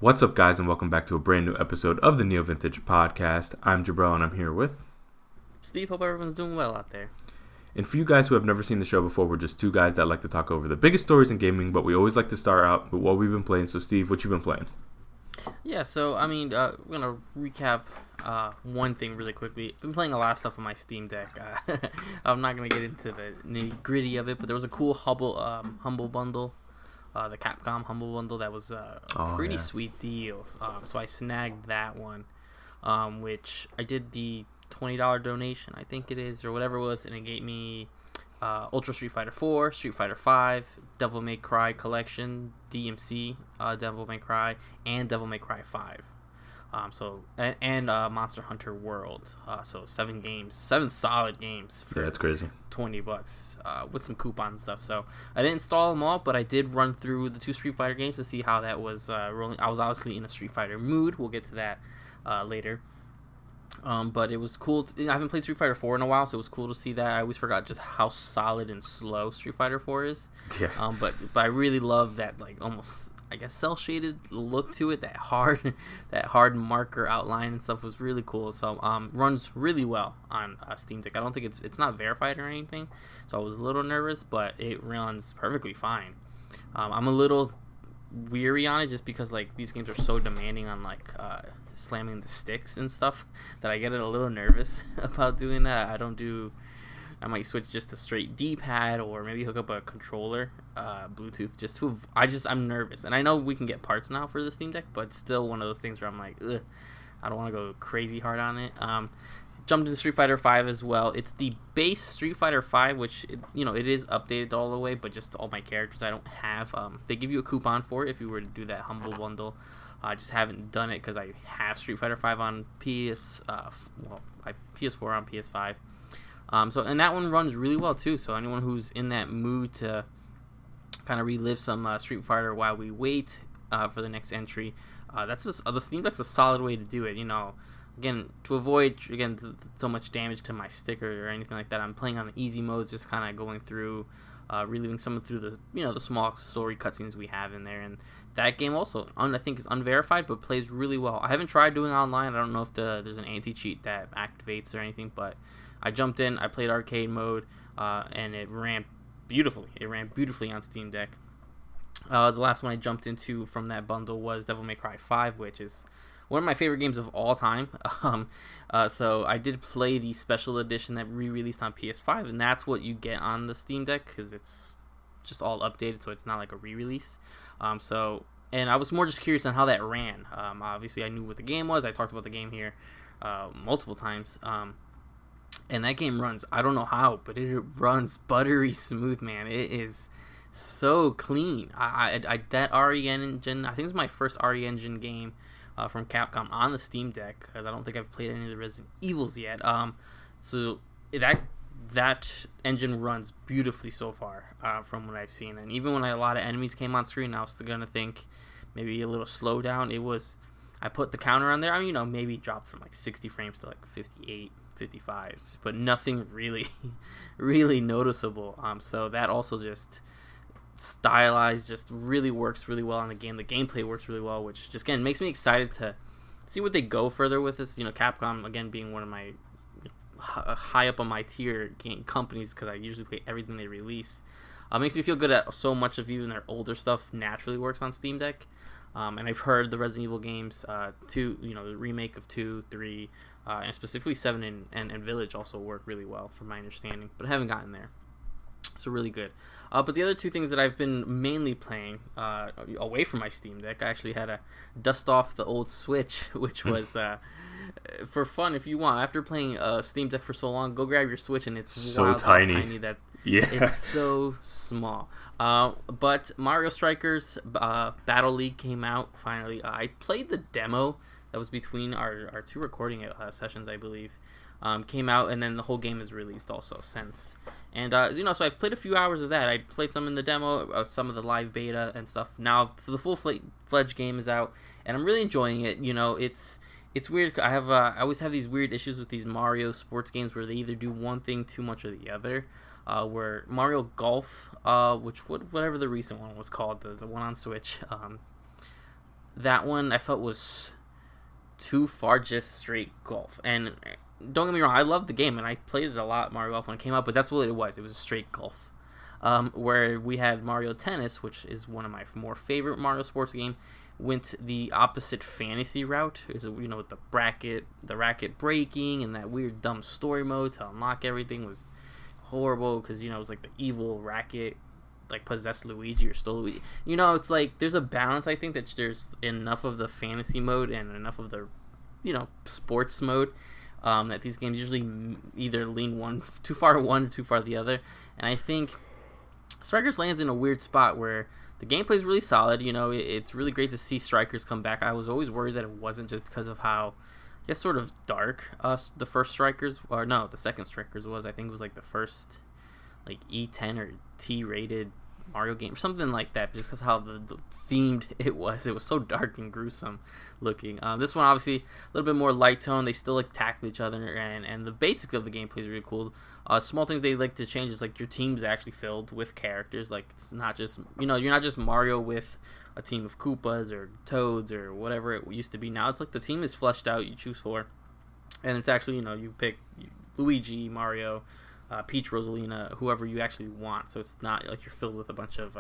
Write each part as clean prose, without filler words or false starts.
What's up, guys, and welcome back to a brand new episode of the NeoVintage podcast. I'm Jabril, and I'm here with Steve. Hope everyone's doing well out there. And for you guys who have never seen the show before, we're just two guys that like to talk over the biggest stories in gaming, but we always like to start out with what we've been playing. So, Steve, what you been playing? Yeah, so, we're going to recap one thing really quickly. I've been playing a lot of stuff on my Steam Deck. I'm not going to get into the nitty-gritty of it, but there was a cool Humble Bundle, the Capcom Humble Bundle that was pretty sweet deal. So I snagged that one, which I did the $20 donation, I think it is, or whatever it was, and it gave me Ultra Street Fighter 4, Street Fighter 5, Devil May Cry Collection, DMC, Devil May Cry, and Devil May Cry 5. And Monster Hunter World. So 7 solid games for that's crazy. $20 with some coupon and stuff. So I didn't install them all, but I did run through the 2 Street Fighter games to see how that was rolling. I was obviously in a Street Fighter mood. We'll get to that later. But it was cool. I haven't played Street Fighter 4 in a while, so it was cool to see that. I always forgot just how solid and slow Street Fighter 4 is. Yeah. But I really love that, like, almost, I guess, cell shaded look to it. That hard marker outline and stuff was really cool. So runs really well on Steam Deck. I don't think it's not verified or anything, so I was a little nervous, but it runs perfectly fine. I'm a little weary on it just because, like, these games are so demanding on, like, slamming the sticks and stuff that I get a little nervous about doing that. I might switch just to straight D-pad or maybe hook up a controller, Bluetooth, I'm nervous. And I know we can get parts now for the Steam Deck, but it's still one of those things where I'm like, ugh, I don't want to go crazy hard on it. Jumped into Street Fighter 5 as well. It's the base Street Fighter 5, which, it is updated all the way, but just all my characters I don't have. They give you a coupon for it if you were to do that Humble Bundle. I just haven't done it because I have Street Fighter 5 on PS4 on PS5. And that one runs really well too. So anyone who's in that mood to kind of relive some Street Fighter while we wait for the next entry, the Steam Deck's a solid way to do it. Again, to avoid so much damage to my sticker or anything like that, I'm playing on the easy modes, just kind of going through, reliving some through the small story cutscenes we have in there. And that game also, I think, is unverified, but plays really well. I haven't tried doing online. I don't know if there's an anti-cheat that activates or anything, but I jumped in, I played arcade mode, and it ran beautifully. It ran beautifully on Steam Deck. The last one I jumped into from that bundle was Devil May Cry 5, which is one of my favorite games of all time. So I did play the special edition that re-released on PS5, and that's what you get on the Steam Deck because it's just all updated, so it's not like a re-release. And I was more just curious on how that ran. Obviously, I knew what the game was. I talked about the game here multiple times. And that game runs, I don't know how, but it runs buttery smooth, man. It is so clean. That RE engine, I think it's my first RE engine game from Capcom on the Steam Deck, because I don't think I've played any of the Resident Evils yet. So that engine runs beautifully so far from what I've seen. And even when a lot of enemies came on screen, I was still going to think maybe a little slowdown. I put the counter on there. Maybe dropped from like 60 frames to like 58, 55, but nothing really, really noticeable. So that also just stylized, just really works really well on the game. The gameplay works really well, which just again makes me excited to see what they go further with this. Capcom again being one of my high up on my tier game companies because I usually play everything they release. Makes me feel good that so much of even their older stuff naturally works on Steam Deck. And I've heard the Resident Evil games, 2, the remake of 2, 3, and specifically 7 and Village also work really well from my understanding, but I haven't gotten there. So really good. But the other 2 things that I've been mainly playing away from my Steam Deck, I actually had to dust off the old Switch, which was for fun if you want. After playing Steam Deck for so long, go grab your Switch, and it's so tiny that yeah, it's so small. But Mario Strikers Battle League came out finally. I played the demo that was between our 2 recording sessions, I believe. Came out, and then the whole game is released also since. And so I've played a few hours of that. I played some in the demo, some of the live beta and stuff. Now the full-fledged game is out, and I'm really enjoying it. It's weird. I always have these weird issues with these Mario sports games where they either do one thing too much or the other. Where Mario Golf, whatever the recent one was called, the one on Switch, that one I felt was too far just straight golf. And don't get me wrong, I loved the game and I played it a lot, Mario Golf, when it came out, but that's what it was. It was a straight golf. Where we had Mario Tennis, which is one of my more favorite Mario sports game, went the opposite fantasy route. It was, with the racket breaking and that weird dumb story mode to unlock everything was horrible because it was like the evil racket like possessed Luigi or stole Luigi. It's like there's a balance. I think that there's enough of the fantasy mode and enough of the sports mode that these games usually either lean one too far or too far the other. And I think Strikers lands in a weird spot where the gameplay is really solid. It's really great to see Strikers come back. I was always worried that it wasn't just because of how, I guess, sort of dark the first Strikers, or no, the second Strikers was. I think it was like the first like E10 or T rated Mario game, something like that, just because how the themed it was. It was so dark and gruesome looking. This one obviously a little bit more light tone. They still like tackle each other, and the basics of the gameplay is really cool. Small things they like to change is like your team's actually filled with characters. Like it's not just you're not just Mario with a team of Koopas or Toads or whatever it used to be. Now it's like the team is fleshed out. You choose for, and it's actually you pick Luigi, Mario, Peach, Rosalina, whoever you actually want. So it's not like you're filled with a bunch of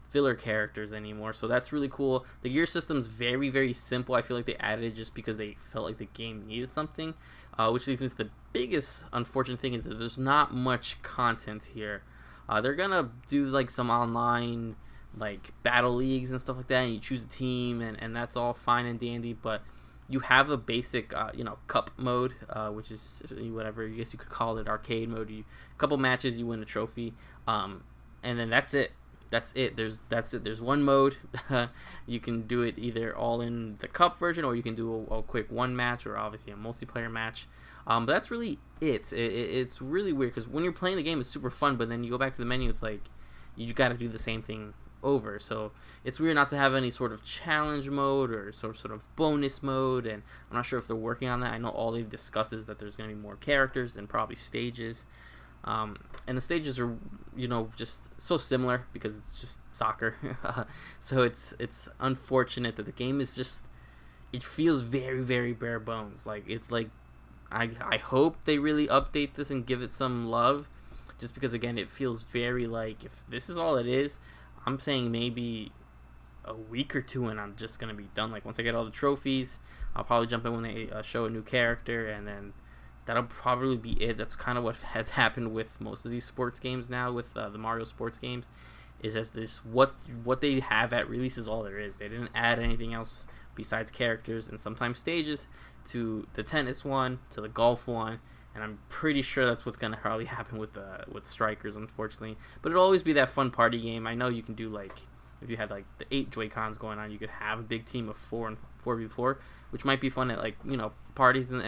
filler characters anymore. So that's really cool. The gear system's very, very simple. I feel like they added it just because they felt like the game needed something, which leads me to the biggest unfortunate thing is that there's not much content here. They're gonna do like some online like battle leagues and stuff like that, and you choose a team, and that's all fine and dandy, but you have a basic cup mode, which is whatever I guess you could call it, arcade mode. A couple matches, you win a trophy, and then that's it. There's one mode. You can do it either all in the cup version, or you can do a quick one match, or obviously a multiplayer match. But that's really it. It's really weird because when you're playing the game, it's super fun, but then you go back to the menu, it's like you got to do the same thing over. So it's weird not to have any sort of challenge mode or sort of bonus mode, and I'm not sure if they're working on that. I know all they've discussed is that there's going to be more characters and probably stages. And the stages are, just so similar because it's just soccer. So it's unfortunate that the game is just, it feels very, very bare bones. Like, it's like, I hope they really update this and give it some love, just because, again, it feels very like, if this is all it is, I'm saying maybe a week or two and I'm just going to be done. Like, once I get all the trophies, I'll probably jump in when they show a new character, and then that'll probably be it. That's kind of what has happened with most of these sports games now, with the Mario sports games, is as this what they have at release is all there is. They didn't add anything else besides characters and sometimes stages to the tennis one, to the golf one, and I'm pretty sure that's what's gonna probably happen with Strikers, unfortunately. But it'll always be that fun party game. I know you can do, like, if you had like the 8 Joy-Cons going on, you could have a big team of 4 and 4v4, which might be fun at, like, parties and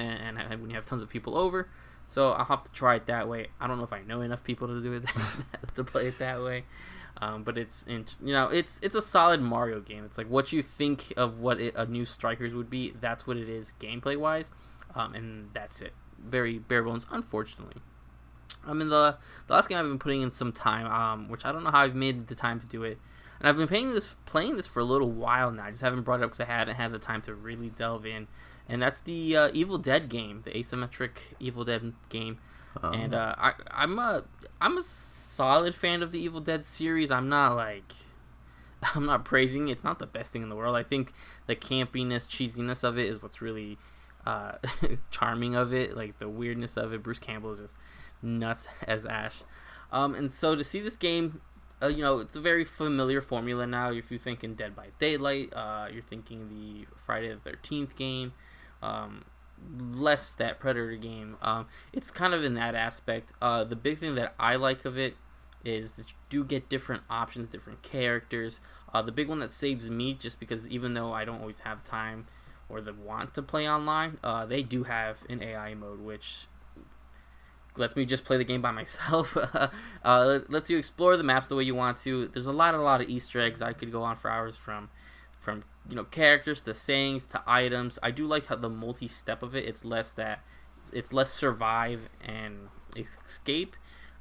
when you have tons of people over. So I'll have to try it that way. I don't know if I know enough people to do it to play it that way. But it's a solid Mario game. It's like what you think of what a new Strikers would be. That's what it is gameplay wise, and that's it. Very bare bones, unfortunately. I mean, the last game I've been putting in some time, which I don't know how I've made the time to do it. And I've been playing this for a little while now. I just haven't brought it up because I hadn't had the time to really delve in. And that's the Evil Dead game, the asymmetric Evil Dead game. And I'm a solid fan of the Evil Dead series. I'm not praising it. It's not the best thing in the world. I think the campiness, cheesiness of it is what's really charming of it. Like the weirdness of it. Bruce Campbell is just nuts as Ash. And so to see this game, it's a very familiar formula now. If you're thinking Dead by Daylight, you're thinking the Friday the 13th game, less that Predator game. It's kind of in that aspect. The big thing that I like of it is that you do get different options, different characters. The big one that saves me, just because even though I don't always have time or the want to play online, they do have an AI mode, which lets me just play the game by myself. Lets you explore the maps the way you want to. There's a lot of Easter eggs. I could go on for hours from characters to sayings to items. I do like how the multi-step of it. It's less survive and escape,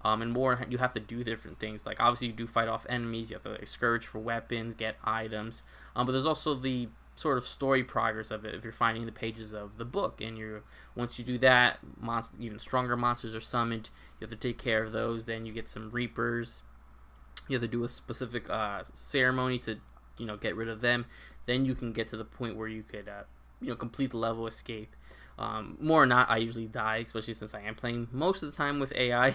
and more you have to do different things. Like, obviously you do fight off enemies. You have to scourge for weapons, get items. But there's also the sort of story progress of it. If you're finding the pages of the book, and once you do that, even stronger monsters are summoned. You have to take care of those. Then you get some reapers. You have to do a specific ceremony to get rid of them. Then you can get to the point where you could complete the level, escape. More or not, I usually die, especially since I am playing most of the time with AI.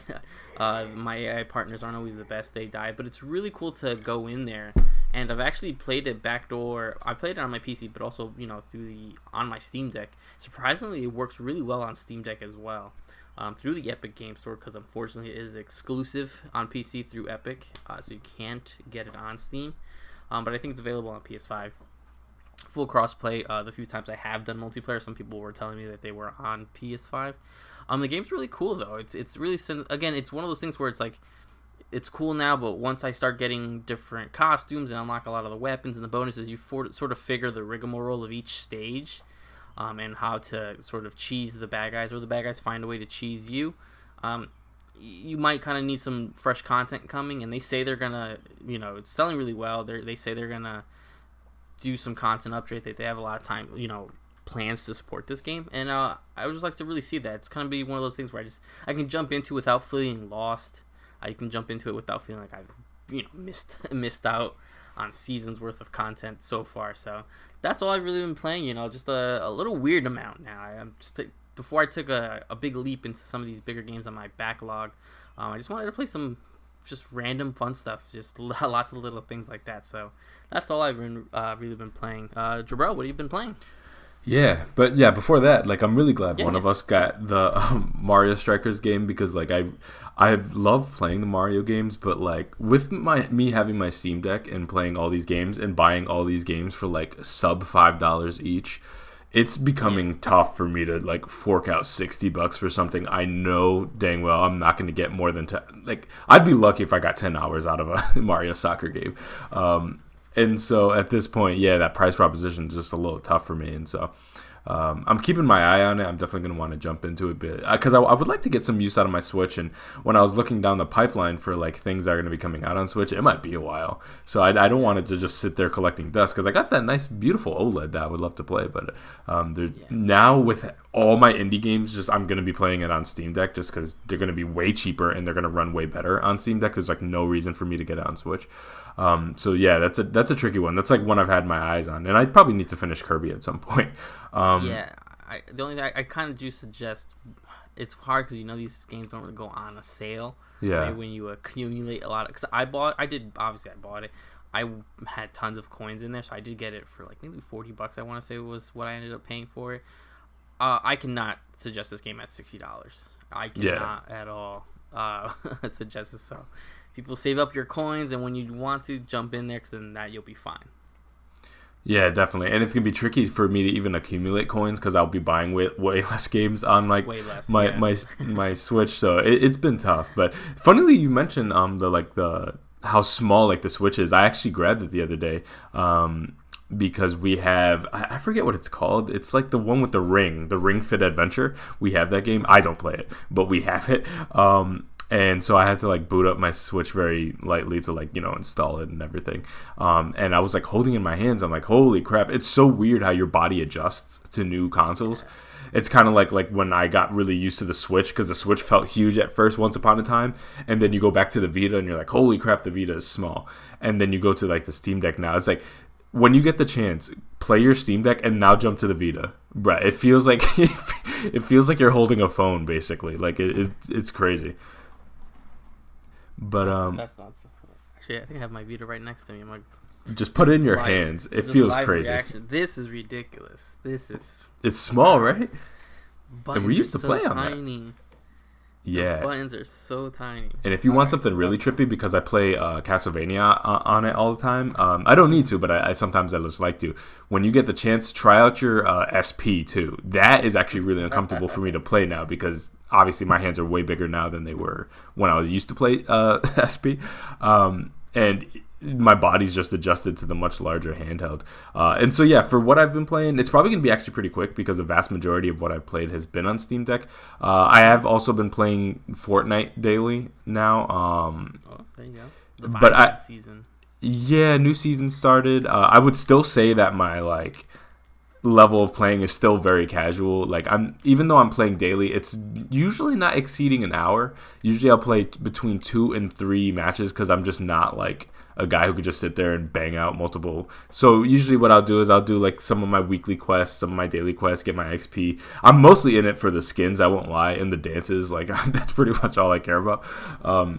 My AI partners aren't always the best; they die, but it's really cool to go in there. And I've actually played it backdoor. I played it on my PC, but also on my Steam Deck. Surprisingly, it works really well on Steam Deck as well. Through the Epic Game Store, because unfortunately it is exclusive on PC through Epic, so you can't get it on Steam. But I think it's available on PS5. Full crossplay. The few times I have done multiplayer, some people were telling me that they were on PS5. The game's really cool though. It's really, again, it's one of those things where it's like, it's cool now, but once I start getting different costumes and unlock a lot of the weapons and the bonuses, you sort of figure the rigmarole of each stage, and how to sort of cheese the bad guys, or the bad guys find a way to cheese you. You might kind of need some fresh content coming, and they say they're gonna, it's selling really well. They say they're gonna do some content update, that they have a lot of time, plans to support this game, and I would just like to really see that. It's gonna be one of those things where I can jump into without feeling lost. I can jump into it without feeling like I've missed out on seasons worth of content so far. So that's all I've really been playing. Just a little weird amount now. I'm just before I took a big leap into some of these bigger games on my backlog. I just wanted to play some just random fun stuff, just lots of little things like that. So that's all I've really been playing. Jabril, what have you been playing? Yeah, but before that, I'm really glad one of us got the Mario Strikers game, because I love playing the Mario games, but with me having my Steam Deck and playing all these games and buying all these games for sub $5 each, it's becoming tough for me to fork out $60 for something I know dang well I'm not going to get more than 10. I'd be lucky if I got 10 hours out of a Mario soccer game. And so at this point, that price proposition is just a little tough for me. And so I'm keeping my eye on it. I'm definitely going to want to jump into it a bit, because I would like to get some use out of my Switch. And when I was looking down the pipeline for things that are going to be coming out on Switch, it might be a while. So I don't want it to just sit there collecting dust, because I got that nice, beautiful OLED that I would love to play. But now with all my indie games, I'm going to be playing it on Steam Deck, just because they're going to be way cheaper and they're going to run way better on Steam Deck. There's no reason for me to get it on Switch. That's a tricky one. That's one I've had my eyes on, and I probably need to finish Kirby at some point. The only thing I kind of do suggest, it's hard because these games don't really go on a sale. Yeah. Right, when you accumulate a lot of, because I bought it. I had tons of coins in there, so I did get it for maybe $40. I want to say was what I ended up paying for it. I cannot suggest this game at $60. I cannot at all suggest this. So people, save up your coins, and when you want to, jump in there, because then you'll be fine. Yeah, definitely. And it's going to be tricky for me to even accumulate coins, because I'll be buying way less games on my Switch. So it's been tough. But funnily, you mentioned the how small the Switch is. I actually grabbed it the other day. Because we have, I forget what it's called. It's the one with the Ring Fit Adventure. We have that game. I don't play it, but we have it. And so I had to boot up my Switch very lightly to install it and everything. And I was holding it in my hands. I'm holy crap! It's so weird how your body adjusts to new consoles. It's kind of like when I got really used to the Switch, because the Switch felt huge at first once upon a time, and then you go back to the Vita and you're holy crap, the Vita is small. And then you go to the Steam Deck now. It's when you get the chance, play your Steam Deck and now jump to the Vita. Bruh, it feels like you're holding a phone, basically. It's crazy. But that's not. Actually, I think I have my Vita right next to me. Just put it in your hands. It feels crazy. Reaction. This is ridiculous. It's small, right? And we used to play on tiny. that. Yeah. The buttons are so tiny. And if you want something really trippy, because I play Castlevania on it all the time, I don't need to, but I sometimes I just like to. When you get the chance, try out your SP too. That is actually really uncomfortable for me to play now, because obviously my hands are way bigger now than they were when I used to play SP. And my body's just adjusted to the much larger handheld. And so, for what I've been playing, it's probably going to be actually pretty quick, because the vast majority of what I've played has been on Steam Deck. I have also been playing Fortnite daily now. There you go. The season. Yeah, new season started. I would still say that my like level of playing is still very casual. Like I'm even though I'm playing daily, it's usually not exceeding an hour. Usually I'll play between 2 and 3 matches because I'm just not like a guy who could just sit there and bang out multiple. So usually what I'll do is I'll do like some of my weekly quests, some of my daily quests, get my XP. I'm mostly in it for the skins, I won't lie, and the dances. Like that's pretty much all I care about.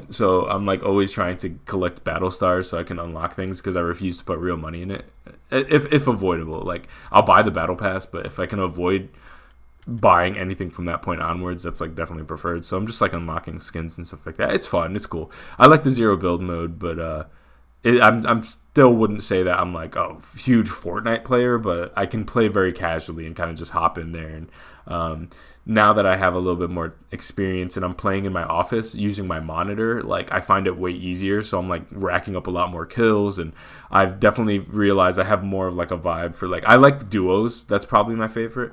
So I'm like always trying to collect battle stars so I can unlock things because I refuse to put real money in it. If avoidable, like I'll buy the battle pass, but if I can avoid buying anything from that point onwards, that's like definitely preferred. So I'm just like unlocking skins and stuff like that. It's fun, it's cool. I like the zero build mode, but I'm still wouldn't say that I'm like a huge Fortnite player, but I can play very casually and kind of just hop in there. And now that I have a little bit more experience and I'm playing in my office using my monitor, like I find it way easier. So I'm like racking up a lot more kills, and I've definitely realized I have more of like a vibe for like I like duos. That's probably my favorite.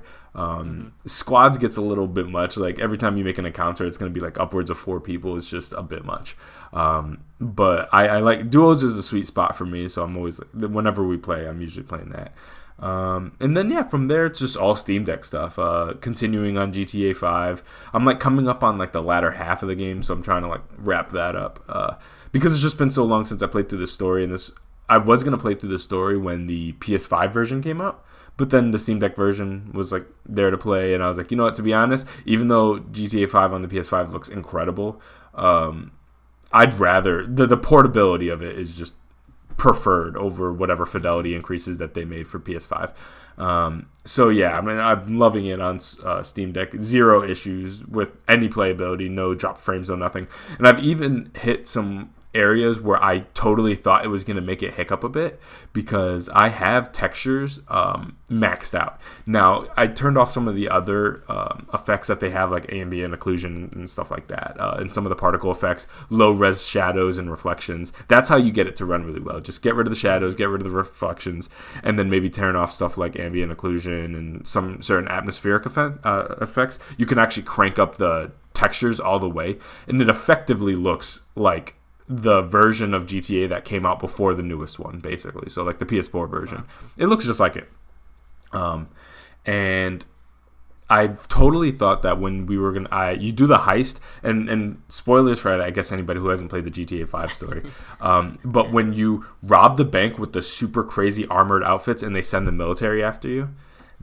Squads gets a little bit much. Like every time you make an encounter, it's going to be like upwards of 4 people. It's just a bit much. But I like duos is a sweet spot for me. So I'm always whenever we play, I'm usually playing that. And then yeah, from there it's just all Steam Deck stuff. Continuing on GTA 5, I'm like coming up on like the latter half of the game, so I'm trying to like wrap that up. Because it's just been so long since I played through the story, and I was gonna play through the story when the PS5 version came out. But then the Steam Deck version was like there to play, and I was like, you know what? To be honest, even though GTA 5 on the PS5 looks incredible, I'd rather the portability of it is just preferred over whatever fidelity increases that they made for PS5. So yeah, I mean, I'm loving it on Steam Deck. Zero issues with any playability, no drop frames, no nothing. And I've even hit some areas where I totally thought it was going to make it hiccup a bit because I have textures maxed out. Now, I turned off some of the other effects that they have, like ambient occlusion and stuff like that, and some of the particle effects, low-res shadows and reflections. That's how you get it to run really well. Just get rid of the shadows, get rid of the reflections, and then maybe turn off stuff like ambient occlusion and some certain atmospheric effects. You can actually crank up the textures all the way, and it effectively looks like the version of GTA that came out before the newest one, basically. So like the PS4 version. It looks just like it. And I totally thought that when we were you do the heist, and spoilers for I guess anybody who hasn't played the GTA 5 story, but when you rob the bank with the super crazy armored outfits and they send the military after you,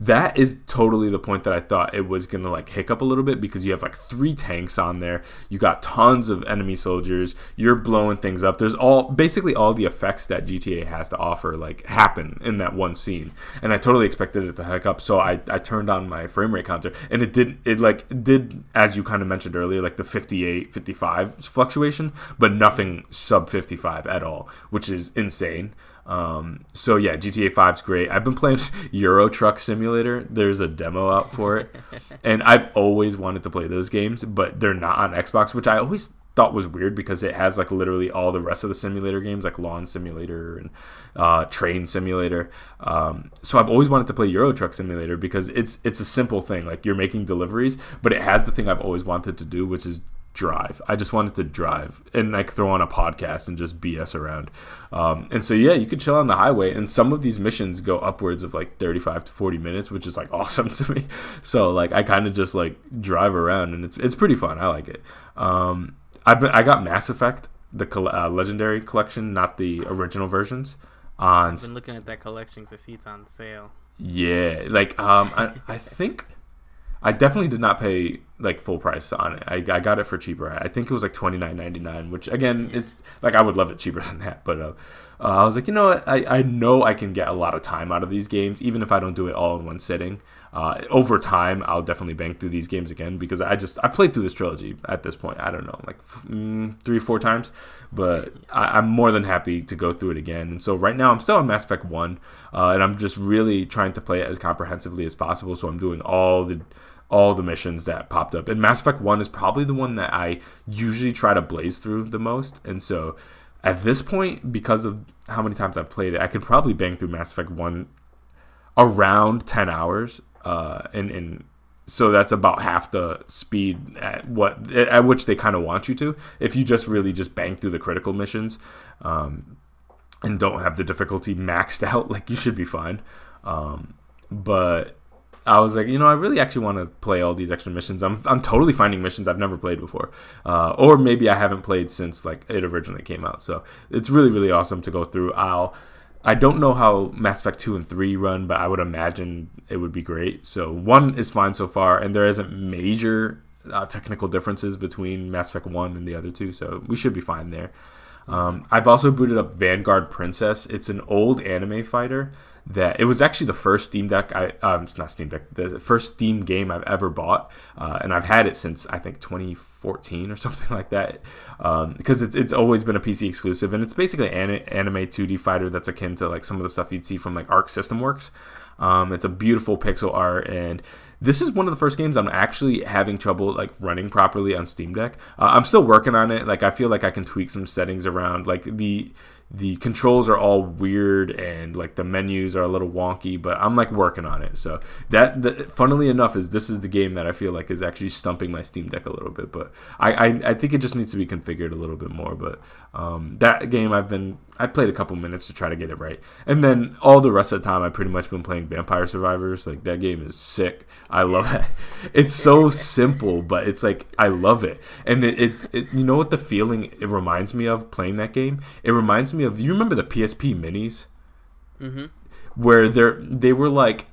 that is totally the point that I thought it was going to like hiccup a little bit, because you have like 3 tanks on there. You got tons of enemy soldiers. You're blowing things up. There's basically all the effects that GTA has to offer like happen in that one scene. And I totally expected it to hiccup. So I turned on my frame rate counter, and it did, as you kind of mentioned earlier, like the 58, 55 fluctuation, but nothing sub 55 at all, which is insane. So yeah, GTA 5's great. I've been playing Euro Truck Simulator. There's a demo out for it, and I've always wanted to play those games, but they're not on Xbox, which I always thought was weird because it has like literally all the rest of the simulator games, like Lawn Simulator and Train Simulator. So I've always wanted to play Euro Truck Simulator because it's a simple thing, like you're making deliveries, but it has the thing I've always wanted to do, which is drive. I just wanted to drive and like throw on a podcast and just BS around. And so yeah, you could chill on the highway, and some of these missions go upwards of like 35 to 40 minutes, which is like awesome to me. So like I kind of just like drive around, and it's pretty fun. I like it. I got Mass Effect, the Legendary Collection, not the original versions. I've been looking at that collection because I see it's on sale. Yeah, like I think I definitely did not pay like full price on it. I got it for cheaper. I think it was like $29.99, which again is like I would love it cheaper than that. But I was like, you know what? I know I can get a lot of time out of these games, even if I don't do it all in one sitting. Over time, I'll definitely bank through these games again, because I played through this trilogy at this point. I don't know, like 3-4 times, but I'm more than happy to go through it again. And so right now I'm still on Mass Effect 1, and I'm just really trying to play it as comprehensively as possible. So I'm doing all the missions that popped up. And Mass Effect 1 is probably the one that I usually try to blaze through the most. And so at this point, because of how many times I've played it, I could probably bang through Mass Effect 1 around 10 hours. And so that's about half the speed at which they kind of want you to, if you just really just bang through the critical missions. and don't have the difficulty maxed out, like, you should be fine. But I was like, I really actually want to play all these extra missions. I'm totally finding missions I've never played before, or maybe I haven't played since like it originally came out. So it's really, really awesome to go through. I don't know how Mass Effect 2 and 3 run, but I would imagine it would be great. So 1 is fine so far, and there isn't major technical differences between Mass Effect 1 and the other two, so we should be fine there. I've also booted up Vanguard Princess. It's an old anime fighter that it was actually the first Steam Deck. It's not Steam Deck. The first Steam game I've ever bought, and I've had it since I think 2014 or something like that. Because it's always been a PC exclusive, and it's basically an anime 2D fighter that's akin to like some of the stuff you'd see from like Arc System Works. It's a beautiful pixel art, and this is one of the first games I'm actually having trouble like running properly on Steam Deck. I'm still working on it. Like I feel like I can tweak some settings around. Like the controls are all weird and like the menus are a little wonky, but I'm like working on it. So that funnily enough this is the game that I feel like is actually stumping my Steam Deck a little bit, but I think it just needs to be configured a little bit more. But that game I played a couple minutes to try to get it right, and then all the rest of the time I've pretty much been playing Vampire Survivors. Like that game is sick. I love it. It's so simple, but it's like I love it. And it you know what the feeling it reminds me of playing that game? It reminds me of, you remember the PSP minis? Mm-hmm. Where they were like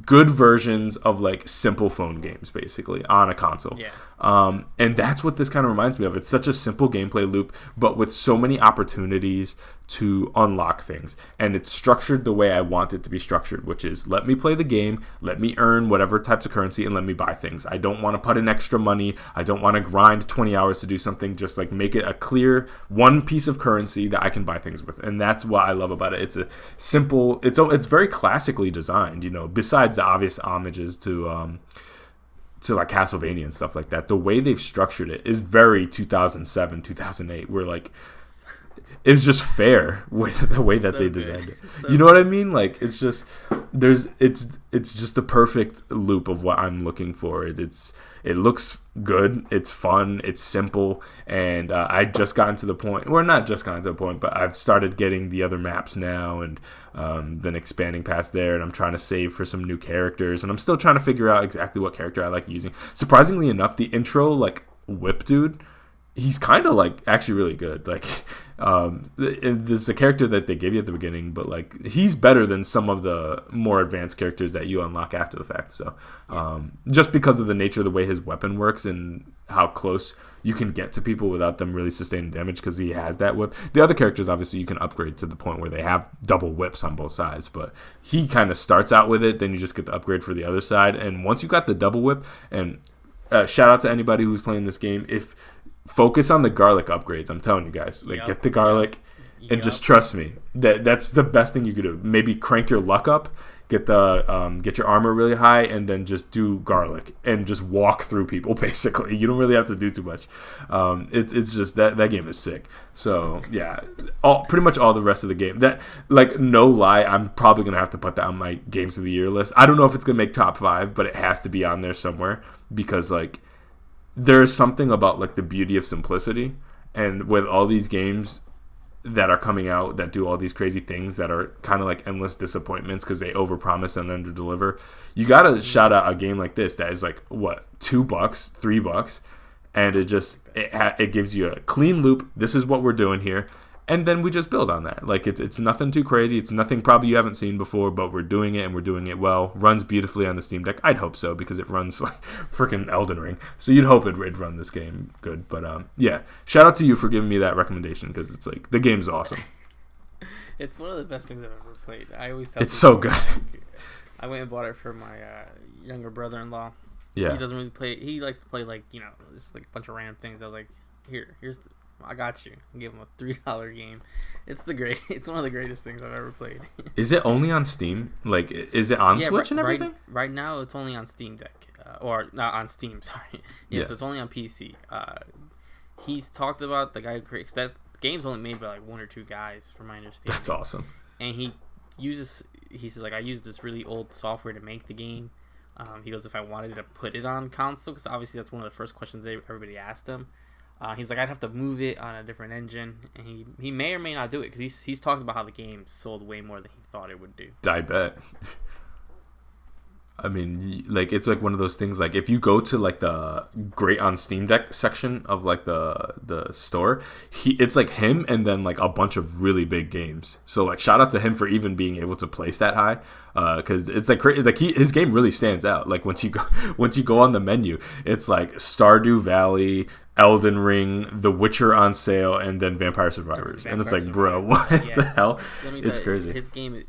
good versions of like simple phone games basically on a console. Yeah. And that's what this kind of reminds me of. It's such a simple gameplay loop, but with so many opportunities to unlock things. And it's structured the way I want it to be structured, which is let me play the game, let me earn whatever types of currency, and let me buy things. I don't want to put in extra money. I don't want to grind 20 hours to do something. Just like make it a clear one piece of currency that I can buy things with. And that's what I love about it. It's a simple, it's very classically designed, besides the obvious homages to like Castlevania and stuff like that. The way they've structured it is very 2007, 2008, where like it's just fair with the way that so they designed it. So you know what I mean? Like it's just it's just the perfect loop of what I'm looking for. It looks good, it's fun, it's simple, and I just gotten to the point, well, not just gotten to the point, but I've started getting the other maps now, and been expanding past there, and I'm trying to save for some new characters, and I'm still trying to figure out exactly what character I like using. Surprisingly enough, the intro like whip dude, he's kind of like actually really good. Like this is a character that they give you at the beginning, but like he's better than some of the more advanced characters that you unlock after the fact. So just because of the nature of the way his weapon works and how close you can get to people without them really sustaining damage, because he has that whip. The other characters obviously you can upgrade to the point where they have double whips on both sides, but he kind of starts out with it, then you just get the upgrade for the other side. And once you got the double whip, and shout out to anybody who's playing this game, if focus on the garlic upgrades. I'm telling you guys, like get the garlic and just trust me. That's the best thing you could do. Maybe crank your luck up, get your armor really high, and then just do garlic and just walk through people. Basically, you don't really have to do too much. It's just that game is sick. So yeah, pretty much all the rest of the game. That, like, no lie, I'm probably gonna have to put that on my games of the year list. I don't know if it's gonna make top 5, but it has to be on there somewhere, because like there's something about like the beauty of simplicity, and with all these games that are coming out that do all these crazy things that are kind of like endless disappointments because they overpromise and underdeliver, you gotta shout out a game like this that is like what, $2, $3, and it gives you a clean loop. This is what we're doing here. And then we just build on that. Like it's nothing too crazy. It's nothing probably you haven't seen before, but we're doing it, and we're doing it well. Runs beautifully on the Steam Deck. I'd hope so, because it runs like freaking Elden Ring. So you'd hope it'd run this game good. But yeah, shout out to you for giving me that recommendation, because it's like the game's awesome. It's one of the best things I've ever played. I always tell it's so good. I went and bought it for my younger brother-in-law. Yeah, he doesn't really play. He likes to play like just like a bunch of random things. I was like, I got you. I gave him a $3 game. It's one of the greatest things I've ever played. Is it only on Steam? Like, is it on Switch and everything? Right now, it's only on Steam Deck, or not on Steam. Sorry. Yeah, so it's only on PC. He's talked about the guy who creates that game's only made by like 1 or 2 guys, from my understanding. That's awesome. And he says like, I used this really old software to make the game. He goes, if I wanted to put it on console, because obviously that's one of the first questions everybody asked him. He's like, I'd have to move it on a different engine, and he may or may not do it because he's talked about how the game sold way more than he thought it would do. I bet. I mean, like, it's like one of those things. Like, if you go to like the great on Steam Deck section of like the store, it's like him and then like a bunch of really big games. So like, shout out to him for even being able to place that high, because it's like his game really stands out. Like once you go on the menu, it's like Stardew Valley, Elden Ring, The Witcher on sale, and then Vampire Survivors. And it's like, bro, what the hell? It's crazy. His game.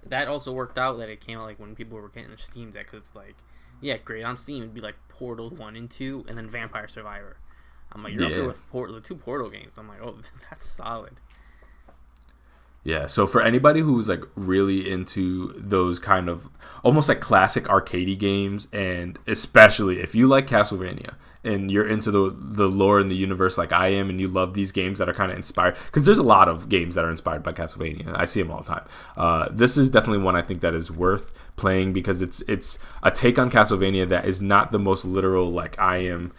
That also worked out that it came out like when people were getting their Steam Deck, because it's like, yeah, great on Steam. It'd be like Portal 1 and 2, and then Vampire Survivor. I'm like, you're up there with the 2 Portal games. I'm like, oh, that's solid. Yeah, so for anybody who's like really into those kind of almost like classic arcadey games, and especially if you like Castlevania and you're into the lore and the universe like I am, and you love these games that are kind of inspired, because there's a lot of games that are inspired by Castlevania. I see them all the time. This is definitely one I think that is worth playing, because it's a take on Castlevania that is not the most literal like I am.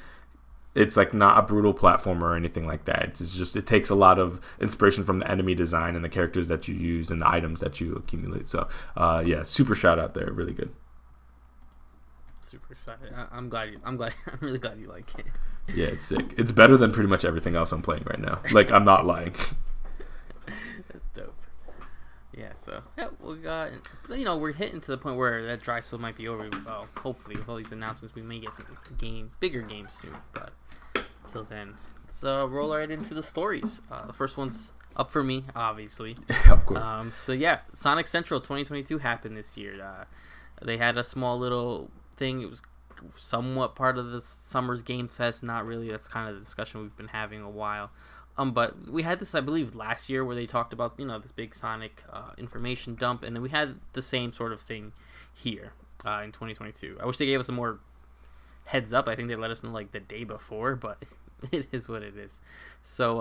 It's like not a brutal platformer or anything like that. It's just, it takes a lot of inspiration from the enemy design and the characters that you use and the items that you accumulate. So yeah, super shout out there, really good. Super excited. I'm really glad you like it. Yeah, it's sick. It's better than pretty much everything else I'm playing right now. Like, I'm not lying. That's dope. Yeah, so yeah, we got, we're hitting to the point where that dry spell might be over. Well, hopefully with all these announcements, we may get some bigger games soon. But until then, let's roll right into the stories. The first one's up for me, obviously. Of course. So yeah, Sonic Central 2022 happened this year. They had a small little thing. It was somewhat part of the Summer's Game Fest. Not really. That's kind of the discussion we've been having a while. But we had this, I believe, last year where they talked about, this big Sonic information dump, and then we had the same sort of thing here in 2022. I wish they gave us some more heads up. I think they let us know like the day before, but it is what it is. So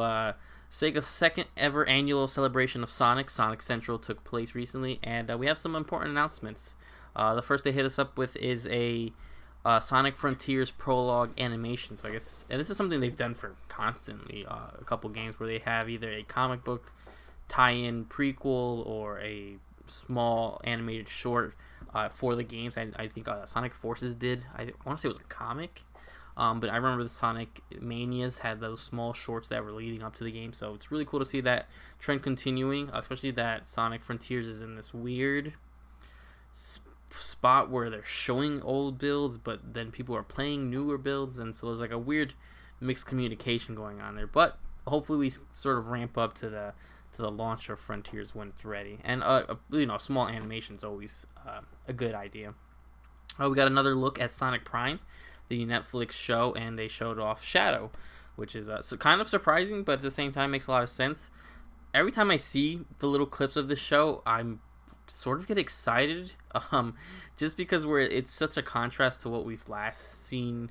Sega's second ever annual celebration of Sonic Central, took place recently, and we have some important announcements. The first they hit us up with is a Sonic Frontiers prologue animation. So I guess, and this is something they've done for constantly, a couple games where they have either a comic book tie-in prequel or a small animated short for the games. I think Sonic Forces did. I want to say it was a comic, but I remember the Sonic Manias had those small shorts that were leading up to the game. So it's really cool to see that trend continuing, especially that Sonic Frontiers is in this weird spot where they're showing old builds, but then people are playing newer builds, and so there's like a weird mixed communication going on there. But hopefully we sort of ramp up to the launch of Frontiers when it's ready, and small animation is always a good idea. We got another look at Sonic Prime, the Netflix show, and they showed off Shadow, which is so kind of surprising, but at the same time makes a lot of sense. Every time I see the little clips of this show, I'm sort of get excited, just because it's such a contrast to what we've last seen,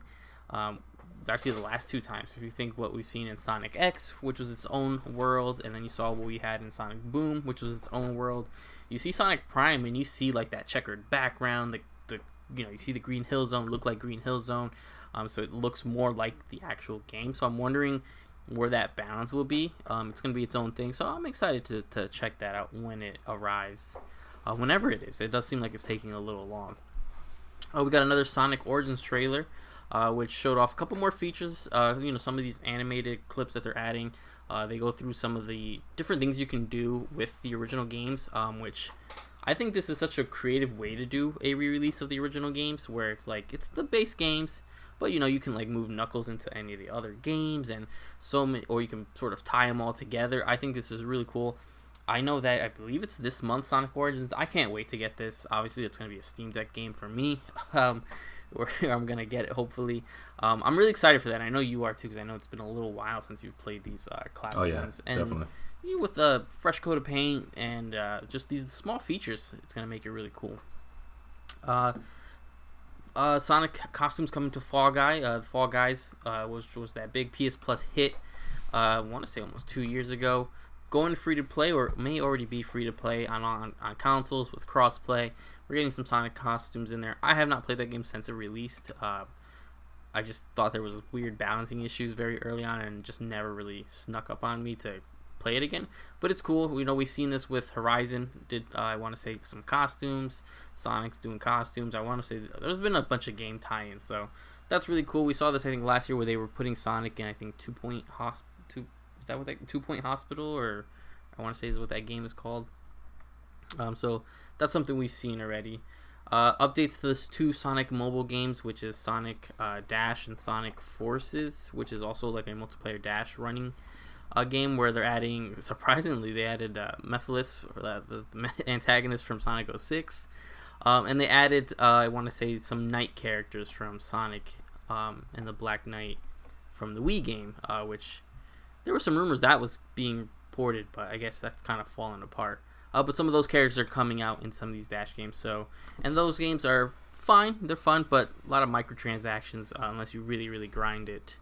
actually the last 2 times. If you think what we've seen in Sonic X, which was its own world, and then you saw what we had in Sonic Boom, which was its own world, you see Sonic Prime and you see like that checkered background, you see the Green Hill Zone look like Green Hill Zone, so it looks more like the actual game. So I'm wondering where that balance will be. It's going to be its own thing, so I'm excited to check that out when it arrives. Whenever it is. It does seem like it's taking a little long. We got another Sonic Origins trailer, which showed off a couple more features. Some of these animated clips that they're adding. They go through some of the different things you can do with the original games, which I think this is such a creative way to do a re-release of the original games, where it's like, it's the base games, but you can like move Knuckles into any of the other games, and so many, or you can sort of tie them all together. I think this is really cool. I know that I believe it's this month, Sonic Origins. I can't wait to get this. Obviously, it's going to be a Steam Deck game for me, where I'm going to get it, hopefully. I'm really excited for that. I know you are, too, because I know it's been a little while since you've played these classic ones. And definitely. With a fresh coat of paint and just these small features, it's going to make it really cool. Sonic costumes coming to Fall Guy. Fall Guys was that big PS Plus hit, I want to say almost 2 years ago. Going free to play, or may already be free to play on consoles with crossplay. We're getting some Sonic costumes in there. I have not played that game since it released. I I just thought there was weird balancing issues very early on, and just never really snuck up on me to play it again. But it's cool. We've seen this with Horizon. I want to say some costumes. Sonic's doing costumes. I want to say there's been a bunch of game tie-ins, so that's really cool. We saw this, I think, last year where they were putting Sonic in, I think, 2 Point Hospital. Is that what that 2 Point Hospital, or I want to say is what that game is called. So that's something we've seen already. Updates to this 2 Sonic mobile games, which is Sonic Dash and Sonic Forces, which is also like a multiplayer dash running game where they're adding, surprisingly, they added Mephiles, the antagonist from Sonic 06. And they added, I want to say, some Knight characters from Sonic and the Black Knight from the Wii game, which there were some rumors that was being ported, but I guess that's kind of fallen apart. But some of those characters are coming out in some of these Dash games. And those games are fine. They're fun, but a lot of microtransactions unless you really, really grind it.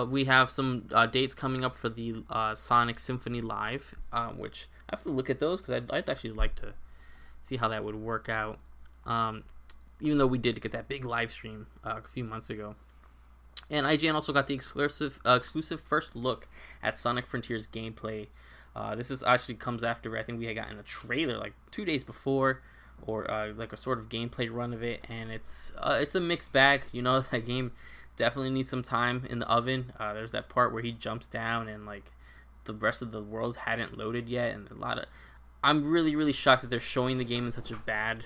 We have some dates coming up for the Sonic Symphony Live, which I have to look at those because I'd actually like to see how that would work out. Even though we did get that big live stream a few months ago. And IGN also got the exclusive first look at Sonic Frontiers gameplay. This is actually comes after I think we had gotten a trailer like 2 days before, or like a sort of gameplay run of it, and it's a mixed bag. That game definitely needs some time in the oven. There's that part where he jumps down and like the rest of the world hadn't loaded yet, and I'm really, really shocked that they're showing the game in such a bad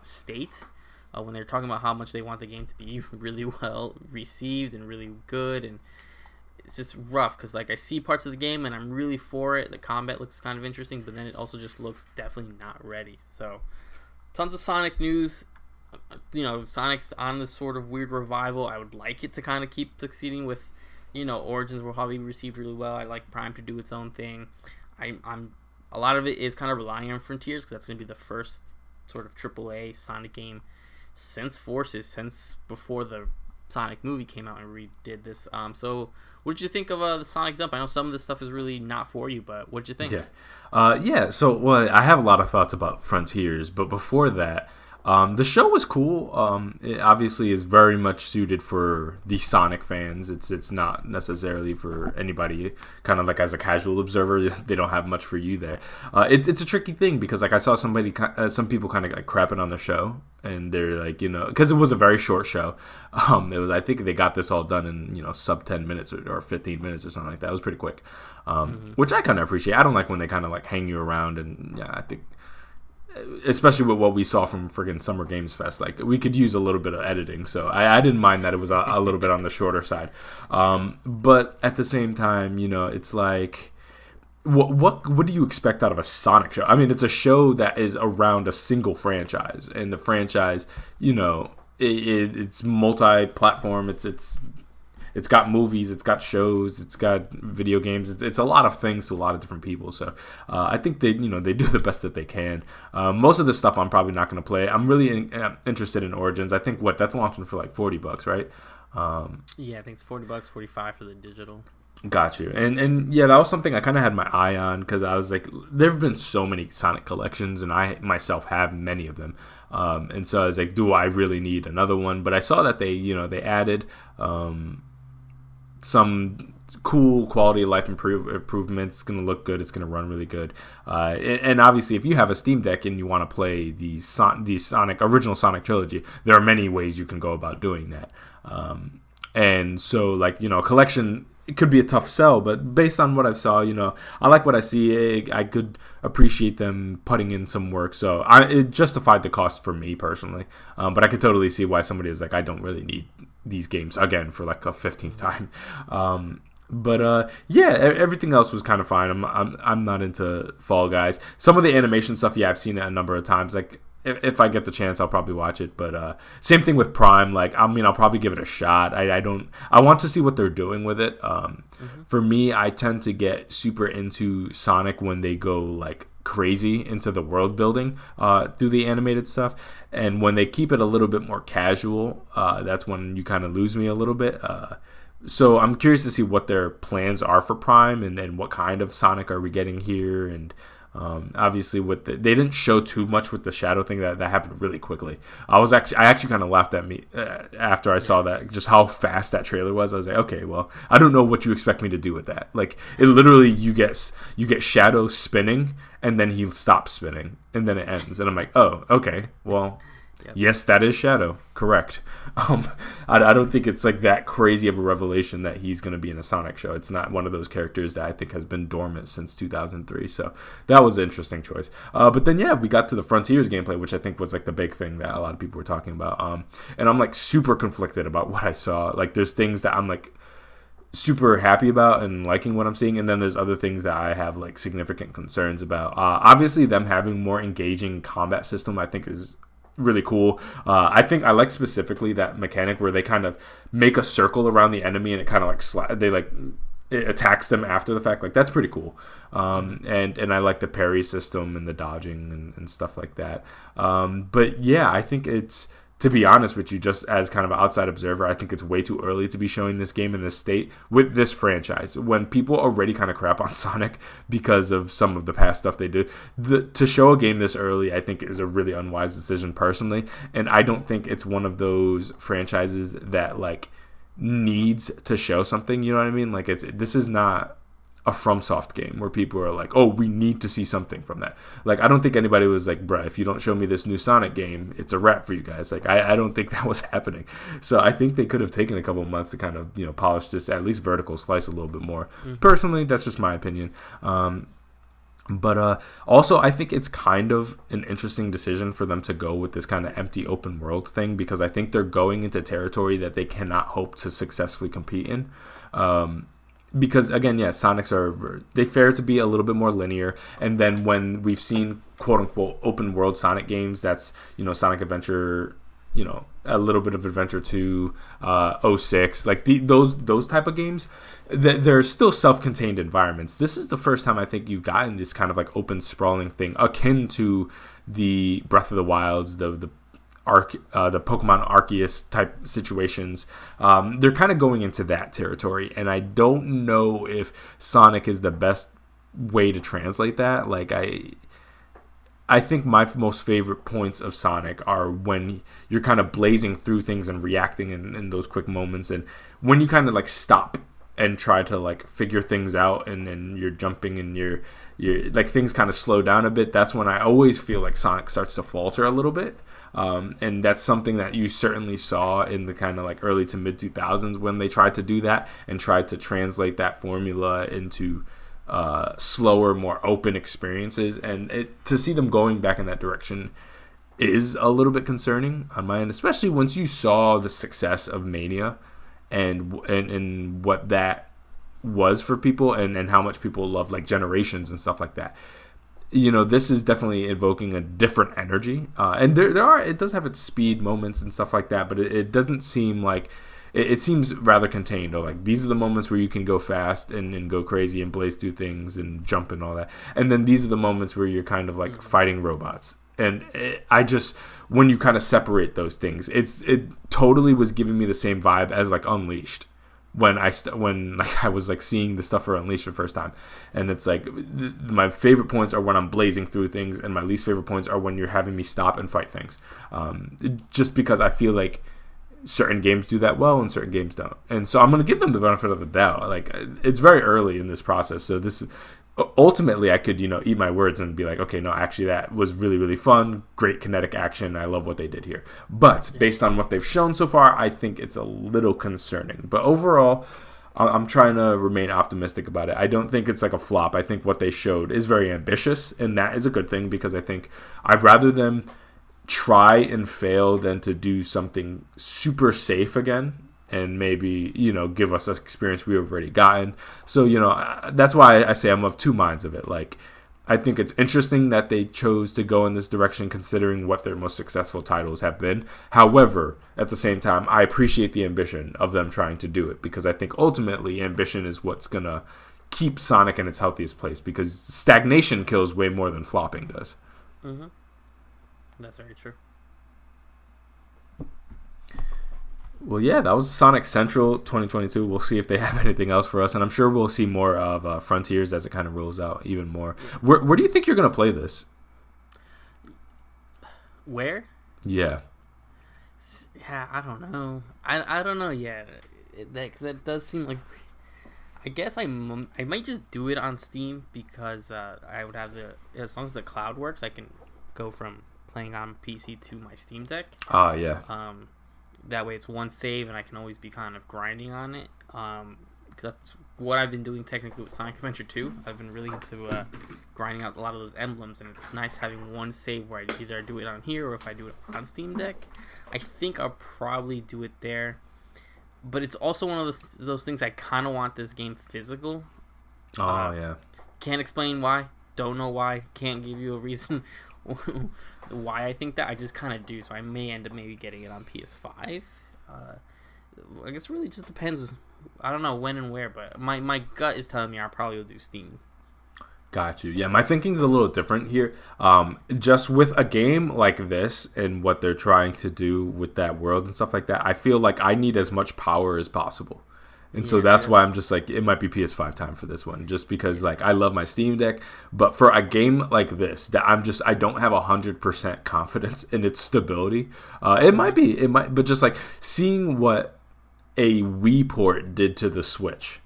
state when they're talking about how much they want the game to be really well received and really good. And it's just rough because like I see parts of the game and I'm really for it. The combat looks kind of interesting, but then it also just looks definitely not ready. So tons of Sonic news. Sonic's on this sort of weird revival. I would like it to kind of keep succeeding with, Origins will probably be received really well. I like Prime to do its own thing. I'm a lot of it is kind of relying on Frontiers because that's going to be the first sort of AAA Sonic game since Forces, since before the Sonic movie came out and redid this. So what did you think of the Sonic Dump? I know some of this stuff is really not for you, but what did you think? So I have a lot of thoughts about Frontiers, but before that, the show was cool. It obviously is very much suited for the Sonic fans. It's not necessarily for anybody kind of like as a casual observer. They don't have much for you there. It's a tricky thing because like I saw some people kind of like crapping on the show, and they're like, because it was a very short show. I think they got this all done in sub 10 minutes or 15 minutes or something like that. It was pretty quick, which I kind of appreciate. I don't like when they kind of like hang you around, and I think, especially with what we saw from friggin' Summer Games Fest, like we could use a little bit of editing, so I didn't mind that it was a little bit on the shorter side. But at the same time, it's like, what do you expect out of a Sonic show? I mean, it's a show that is around a single franchise, and the franchise, it's multi-platform. It's got movies, it's got shows, it's got video games. It's a lot of things to a lot of different people. So I think they do the best that they can. Most of this stuff I'm probably not going to play. I'm really interested in Origins. I think that's launching for like $40, right? Yeah, I think it's $40, $45 for the digital. Got you. And yeah, that was something I kind of had my eye on because I was like, there have been so many Sonic collections, and I myself have many of them. And so I was like, do I really need another one? But I saw that they added some cool quality of life improvements. It's going to look good. It's going to run really good. And obviously, if you have a Steam Deck and you want to play the original Sonic trilogy, there are many ways you can go about doing that. And so, like, collection, it could be a tough sell, but based on what I saw, I like what I see. I could appreciate them putting in some work. So it justified the cost for me personally. But I could totally see why somebody is like, I don't really need these games again for like a 15th time. But everything else was kind of fine. I'm not into Fall Guys. Some of the animation stuff, I've seen it a number of times. Like, if I get the chance, I'll probably watch it. But same thing with Prime. Like, I'll probably give it a shot. I want to see what they're doing with it. For me, I tend to get super into Sonic when they go like crazy into the world building through the animated stuff, and when they keep it a little bit more casual, that's when you kind of lose me a little bit. So I'm curious to see what their plans are for Prime and what kind of Sonic are we getting here. And obviously, they didn't show too much with the shadow thing. That happened really quickly. I actually kind of laughed at me after I saw that, just how fast that trailer was. I was like, okay, well, I don't know what you expect me to do with that. Like, it literally, you get Shadow spinning, and then he stops spinning, and then it ends. And I'm like, oh, okay, well. Yep. Yes, that is Shadow. Correct. I don't think it's like that crazy of a revelation that he's going to be in a Sonic show. It's not one of those characters that I think has been dormant since 2003. So that was an interesting choice. But then, yeah, we got to the Frontiers gameplay, which I think was like the big thing that a lot of people were talking about. And I'm like super conflicted about what I saw. Like, there's things that I'm like super happy about and liking what I'm seeing, and then there's other things that I have like significant concerns about. Obviously, them having more engaging combat system, I think, is really cool. I think I like specifically that mechanic where they kind of make a circle around the enemy and it kind of like it attacks them after the fact. Like, that's pretty cool. And I like the parry system and the dodging and stuff like that. But yeah, I think it's, to be honest with you, just as kind of an outside observer, I think it's way too early to be showing this game in this state with this franchise. When people already kind of crap on Sonic because of some of the past stuff they do, to show a game this early, I think, is a really unwise decision personally. And I don't think it's one of those franchises that like needs to show something. You know what I mean? Like, this is not a FromSoft game where people are like, oh, we need to see something from that. Like, I don't think anybody was like, bruh, if you don't show me this new Sonic game, it's a wrap for you guys. Like, I don't think that was happening. So I think they could have taken a couple of months to kind of, polish this, at least vertical slice a little bit more. Mm-hmm. Personally, that's just my opinion. But also, I think it's kind of an interesting decision for them to go with this kind of empty open world thing, because I think they're going into territory that they cannot hope to successfully compete in. Because, again, yeah, Sonics they fare to be a little bit more linear. And then when we've seen, quote-unquote, open-world Sonic games, that's, Sonic Adventure, a little bit of Adventure 2, 06, like those type of games, they're still self-contained environments. This is the first time I think you've gotten this kind of, like, open, sprawling thing, akin to the Breath of the Wilds, the Pokemon Arceus type situations. They're kind of going into that territory, and I don't know if Sonic is the best way to translate that. Like, I think my most favorite points of Sonic are when you're kind of blazing through things and reacting in those quick moments, and when you kind of like stop and try to like figure things out, and you're jumping and you're like, things kind of slow down a bit. That's when I always feel like Sonic starts to falter a little bit. And that's something that you certainly saw in the kind of like early to mid 2000s when they tried to do that and tried to translate that formula into slower, more open experiences. And to see them going back in that direction is a little bit concerning on my end, especially once you saw the success of Mania and what that was for people and how much people love like Generations and stuff like that. This is definitely evoking a different energy. And it does have its speed moments and stuff like that, but it doesn't seem like, it seems rather contained. Or like, these are the moments where you can go fast and go crazy and blaze through things and jump and all that. And then these are the moments where you're kind of like fighting robots. And when you kind of separate those things, it totally was giving me the same vibe as like Unleashed. When I was like seeing the stuff for Unleashed for the first time, and it's like my favorite points are when I'm blazing through things, and my least favorite points are when you're having me stop and fight things. Just because I feel like certain games do that well and certain games don't, and so I'm gonna give them the benefit of the doubt. Like, it's very early in this process, so this ultimately I could eat my words and be like, okay, no, actually that was really, really fun, great kinetic action, I love what they did here. But based on what they've shown so far, I think it's a little concerning. But overall, I'm trying to remain optimistic about it. I don't think it's like a flop. I think what they showed is very ambitious, and that is a good thing, because I think I'd rather them try and fail than to do something super safe again and maybe, give us an experience we've already gotten. So, that's why I say I'm of two minds of it. Like, I think it's interesting that they chose to go in this direction considering what their most successful titles have been. However, at the same time, I appreciate the ambition of them trying to do it, because I think ultimately ambition is what's going to keep Sonic in its healthiest place, because stagnation kills way more than flopping does. Mm-hmm. That's very true. Well, yeah, that was Sonic Central 2022. We'll see if they have anything else for us, and I'm sure we'll see more of Frontiers as it kind of rolls out even more. Where do you think you're gonna play this? Where? Yeah. Yeah, I don't know. I don't know yet. Because that does seem like. I guess I might just do it on Steam because I would have as long as the cloud works, I can go from playing on PC to my Steam Deck. Yeah. That way it's one save and I can always be kind of grinding on it. Because that's what I've been doing technically with Sonic Adventure 2. I've been really into grinding out a lot of those emblems, and it's nice having one save where I either do it on here or if I do it on Steam Deck. I think I'll probably do it there. But it's also one of those things I kind of want this game physical. Yeah. Can't explain why. Don't know why. Can't give you a reason why I think that. I just kind of do. So I may end up maybe getting it on PS5. I guess it really just depends. I don't know when and where, but my gut is telling me I probably will do Steam. Got you. Yeah, my thinking's a little different here. Just with a game like this and what they're trying to do with that world and stuff like that, I feel like I need as much power as possible. And so that's why I'm just like, it might be PS5 time for this one, just because like I love my Steam Deck. But for a game like this, that I don't have 100% confidence in its stability. It might, but just like seeing what a Wii port did to the Switch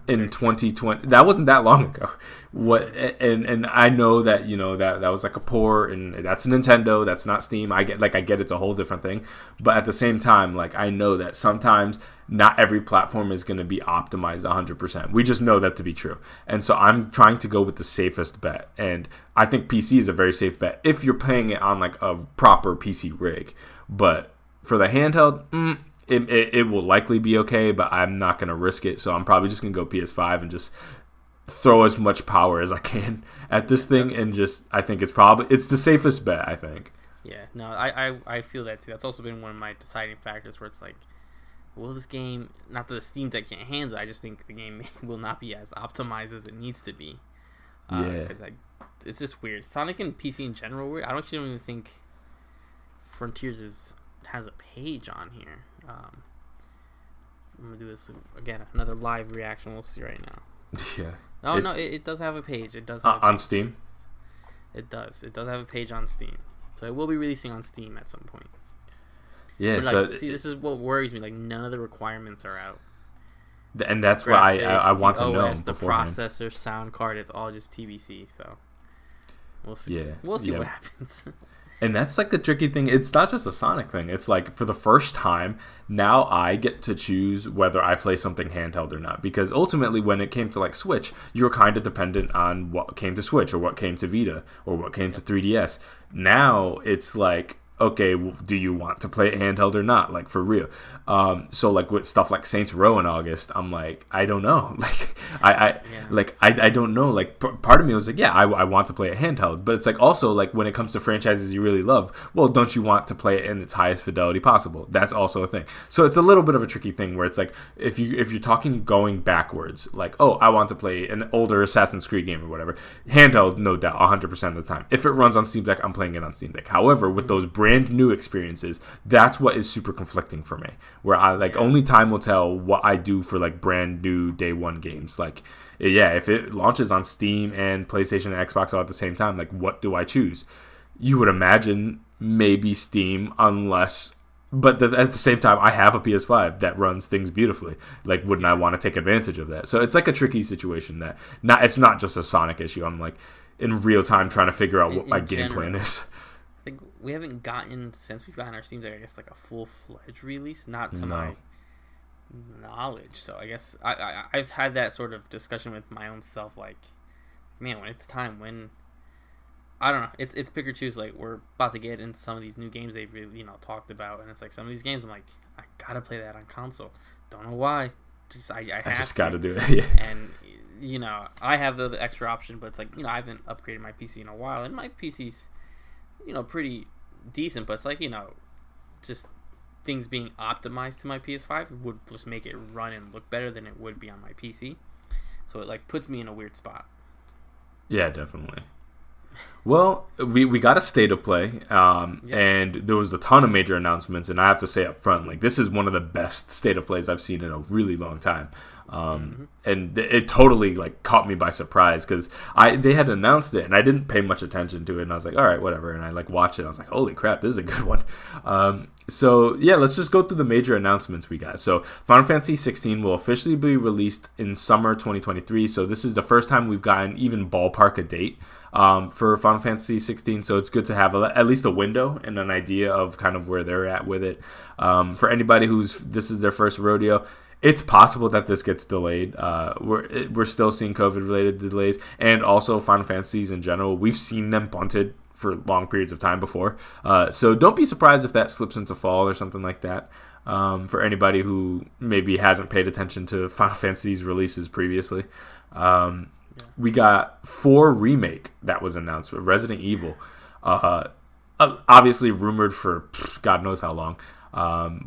in 2020, that wasn't that long ago. And I know that, you know, that was like a port, and that's Nintendo, that's not Steam. I get it's a whole different thing, but at the same time, like, I know that sometimes not every platform is going to be optimized 100%. We just know that to be true, and so I'm trying to go with the safest bet, and I think PC is a very safe bet if you're playing it on like a proper PC rig. But for the handheld, it will likely be okay, but I'm not going to risk it. So I'm probably just going to go PS5 and just throw as much power as I can at this thing. And just, I think it's the safest bet, I think. Yeah, no, I feel that too. That's also been one of my deciding factors where it's like, will this game, not that the Steam Deck can't handle it, I just think the game will not be as optimized as it needs to be. Because it's just weird. Sonic and PC in general, weird. I don't even think Frontiers has a page on here. I'm gonna do this again. Another live reaction. We'll see right now. Yeah. Oh no, it does have a page. It does have on Steam. It does. It does have a page on Steam. So it will be releasing on Steam at some point. Yeah. But see, this is what worries me. Like, none of the requirements are out. And that's what I want to know. The processor, sound card. It's all just TBC. So we'll see. Yeah. We'll see what happens. And that's like the tricky thing. It's not just a Sonic thing. It's like, for the first time, now I get to choose whether I play something handheld or not. Because ultimately, when it came to like Switch, you were kind of dependent on what came to Switch or what came to Vita or what came to 3DS. Now it's like, okay, do you want to play it handheld or not? Like, for real. So like with stuff like Saints Row in August, I'm like, I don't know. Like, I don't know. Like, part of me was like, yeah, I want to play it handheld. But it's like, also, like, when it comes to franchises you really love, well, don't you want to play it in its highest fidelity possible? That's also a thing. So it's a little bit of a tricky thing where it's like, if you're talking going backwards, like, oh, I want to play an older Assassin's Creed game or whatever, handheld, no doubt, 100% of the time. If it runs on Steam Deck, I'm playing it on Steam Deck. However, with those brand new experiences, that's what is super conflicting for me, where I like, only time will tell what I do for like brand new day one games. Like, yeah, if it launches on Steam and PlayStation and Xbox all at the same time, like, what do I choose? You would imagine maybe Steam, but at the same time, I have a PS5 that runs things beautifully. Like, wouldn't I want to take advantage of that? So it's like a tricky situation that it's not just a Sonic issue. I'm like, in real time trying to figure out what my game plan is. I think we haven't gotten, since we've gotten our Steam Deck, I guess, like a full-fledged release, not to my knowledge. So I guess I've had that sort of discussion with my own self, like, man, when it's time, when, I don't know, it's pick or choose. Like, we're about to get into some of these new games they've really, talked about, and it's like, some of these games I'm like, I gotta play that on console. Don't know why, just I just gotta do it. Yeah. And I have the extra option, but it's like, I haven't upgraded my PC in a while, and my PC's pretty decent, but it's like, just things being optimized to my PS5 would just make it run and look better than it would be on my PC. So it like puts me in a weird spot. Yeah, definitely. Well, we got a state of play, Yep. and there was a ton of major announcements. And I have to say up front, like this is one of the best state of plays I've seen in a really long time. And it totally like caught me by surprise because they had announced it and I didn't pay much attention to it, and I was like, all right, whatever. And I like watched it. And I was like, holy crap, this is a good one. So yeah, let's just go through the major announcements we got. So Final Fantasy 16 will officially be released in summer 2023. So this is the first time we've gotten even ballpark a date for Final Fantasy 16. So it's good to have at least a window and an idea of kind of where they're at with it. For anybody this is their first rodeo, it's possible that this gets delayed. We're still seeing COVID-related delays, and also Final Fantasies in general. We've seen them bunted for long periods of time before. So don't be surprised if that slips into fall or something like that. For anybody who maybe hasn't paid attention to Final Fantasy's releases previously. We got 4 Remake that was announced for Resident Evil. Obviously rumored for God knows how long.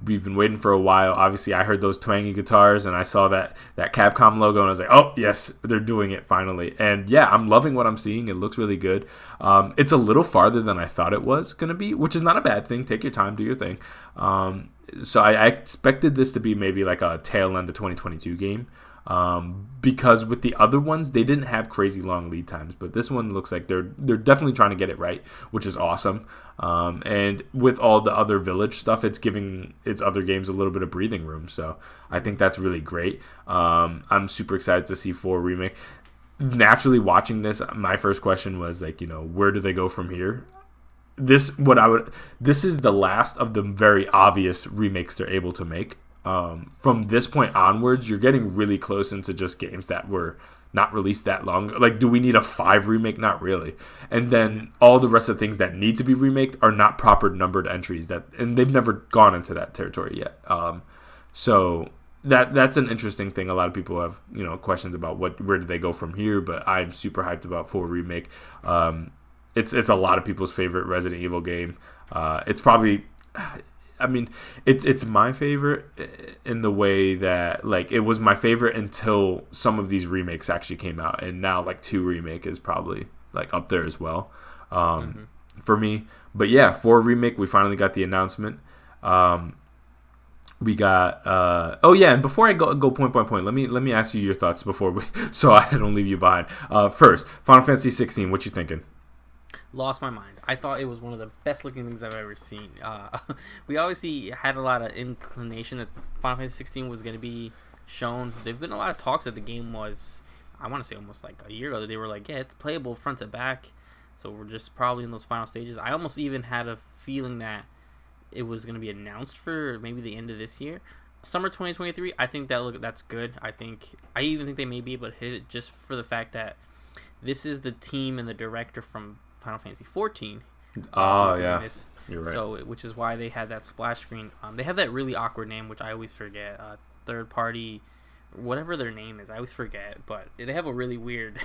We've been waiting for a while. Obviously, I heard those twangy guitars and I saw that Capcom logo and I was like, oh, yes, they're doing it finally. And yeah, I'm loving what I'm seeing. It looks really good. It's a little farther than I thought it was going to be, which is not a bad thing. Take your time, do your thing. So I expected this to be maybe like a tail end of 2022 game. Because with the other ones, they didn't have crazy long lead times, but this one looks like they're definitely trying to get it right, which is awesome. And with all the other Village stuff, it's giving its other games a little bit of breathing room. So I think that's really great. I'm super excited to see 4 Remake. Naturally, watching this, my first question was like, where do they go from here? This is the last of the very obvious remakes they're able to make. From this point onwards, you're getting really close into just games that were not released that long. Like, do we need a 5 remake? Not really. And then all the rest of the things that need to be remaked are not proper numbered entries, and they've never gone into that territory yet. So that's an interesting thing. A lot of people have questions about where do they go from here, but I'm super hyped about 4 Remake. It's a lot of people's favorite Resident Evil game. It's probably, I mean, it's my favorite in the way that, like, it was my favorite until some of these remakes actually came out, and now, like, 2 Remake is probably, like, up there as well for me. But, yeah, 4 Remake, we finally got the announcement. We got, and before I go point by point, let me ask you your thoughts so I don't leave you behind. First, Final Fantasy 16, what you thinking? Lost my mind. I thought it was one of the best looking things I've ever seen. We obviously had a lot of inclination that Final Fantasy 16 was going to be shown. There've been a lot of talks that the game was, I want to say almost like a year ago, that they were like, yeah, it's playable front to back. So we're just probably in those final stages. I almost even had a feeling that it was going to be announced for maybe the end of this year. Summer 2023, I think that's good. I even think they may be able to hit it just for the fact that this is the team and the director from Final Fantasy 14. Oh, yeah. You're right. So, which is why they had that splash screen. They have that really awkward name, which I always forget. Third party, whatever their name is, I always forget. But they have a really weird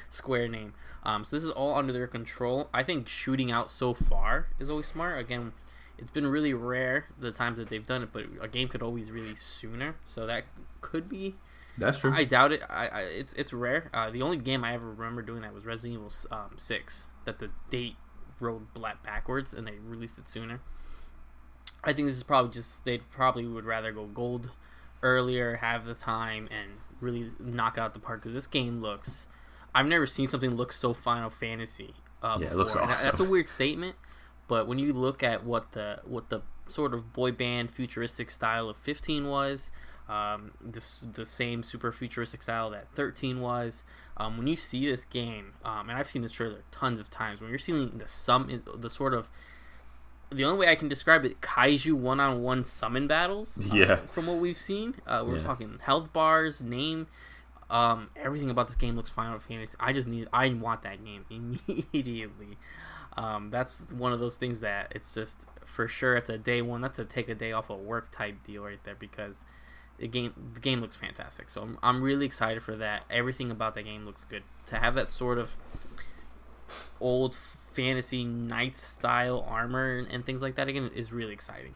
Square name. So this is all under their control. I think shooting out so far is always smart. Again, it's been really rare the times that they've done it, but a game could always release sooner. So that could be. That's true. I doubt it. It's rare. The only game I ever remember doing that was Resident Evil 6. That the date rode backwards and they released it sooner. I think this is probably just, they probably would rather go gold earlier, have the time, and really knock it out the park, because this game looks, I've never seen something look so Final Fantasy before. It looks awesome. That's a weird statement, but when you look at what the sort of boy band futuristic style of 15 was, the same super futuristic style that 13 was, when you see this game, and I've seen this trailer tons of times, when you're seeing the sort of, the only way I can describe it, kaiju one-on-one summon battles, from what we've seen, we're talking health bars, name, everything about this game looks Final Fantasy. I want that game immediately. That's one of those things that it's just, for sure, it's a day one, that's a take a day off of work type deal right there, because the game looks fantastic. So I'm really excited for that. Everything about that game looks good. To have that sort of old fantasy knight style armor and things like that again is really exciting.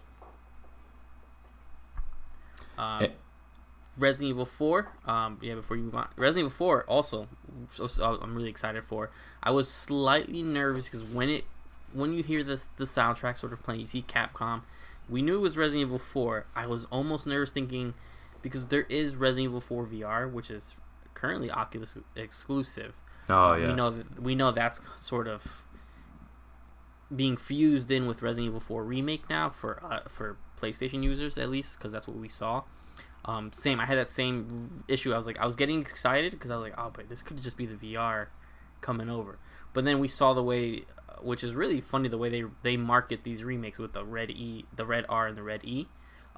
Resident Evil 4. Before you move on, Resident Evil 4 also. So I'm really excited for. I was slightly nervous because when you hear the soundtrack sort of playing, you see Capcom. We knew it was Resident Evil 4. I was almost nervous thinking because there is Resident Evil 4 VR, which is currently Oculus exclusive. Oh yeah. We know that's sort of being fused in with Resident Evil 4 Remake now for PlayStation users at least, because that's what we saw. I had that same issue. I was getting excited because I was like, oh, but this could just be the VR coming over. But then we saw the way, which is really funny, the way they market these remakes with the red R and the red E,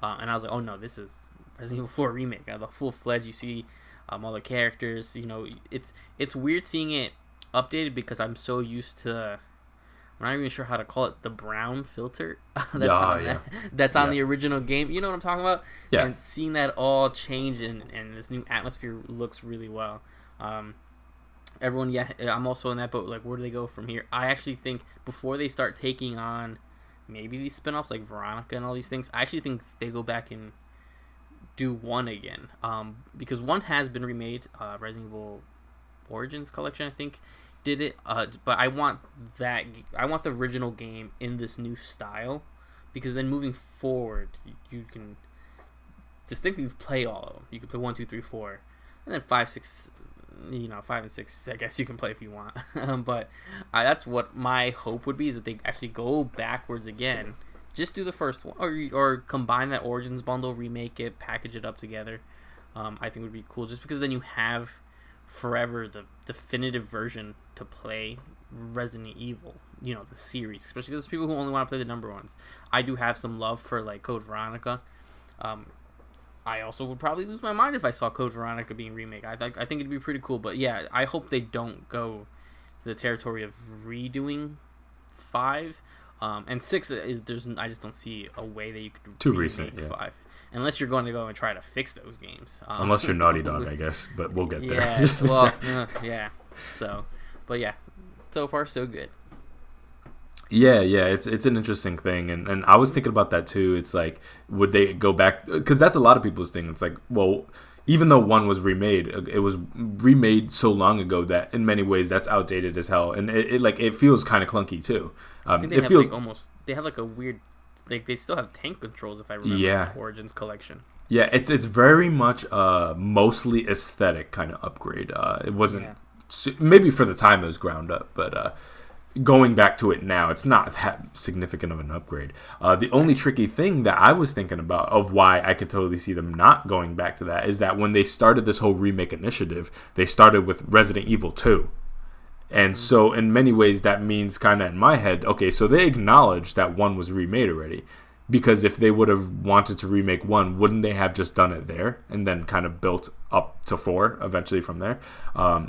and I was like, oh no, this is Resident Evil 4 Remake. The full-fledged, you see all the characters. It's weird seeing it updated because I'm so used to. I'm not even sure how to call it, the brown filter that's on the original game. You know what I'm talking about? Yeah. And seeing that all change and this new atmosphere looks really well. Everyone, I'm also in that boat. Like, where do they go from here? I actually think before they start taking on maybe these spin-offs like Veronica and all these things, I actually think they go back and do 1 again. Because 1 has been remade. Resident Evil Origins Collection, I think, did it, but I want the original game in this new style, because then moving forward you can distinctly play all of them. You can play 1, 2, 3, 4, and then 5, 6. 5 and 6, I guess you can play if you want. But that's what my hope would be, is that they actually go backwards again. Just do the first one, or combine that Origins bundle, remake it, package it up together. I think would be cool, just because then you have forever the definitive version to play Resident Evil, the series, especially because there's people who only want to play the number ones. I do have some love for like Code Veronica. I also would probably lose my mind if I saw Code Veronica being remade. I think it'd be pretty cool, but yeah, I hope they don't go to the territory of redoing 5. And 6 I just don't see a way that you could too recent 5, unless you're going to go and try to fix those games. Unless you're Naughty Dog, I guess, but we'll get there. Yeah, well, yeah. So, but yeah, so far so good. Yeah, it's an interesting thing, and I was thinking about that too. It's like, would they go back? Because that's a lot of people's thing. It's like, well, even though 1 was remade, it was remade so long ago that in many ways that's outdated as hell, and it feels kind of clunky too. I think they have like a weird, like they still have tank controls if I remember. Yeah. Origins Collection. Yeah, it's very much mostly aesthetic kind of upgrade. It wasn't maybe for the time it was ground up, but going back to it now, it's not that significant of an upgrade. The only tricky thing that I was thinking about of why I could totally see them not going back to that is that when they started this whole remake initiative, they started with Resident Evil 2. And so in many ways that means kind of in my head, okay, so they acknowledged that 1 was remade already. Because if they would have wanted to remake 1, wouldn't they have just done it there and then kind of built up to 4 eventually from there,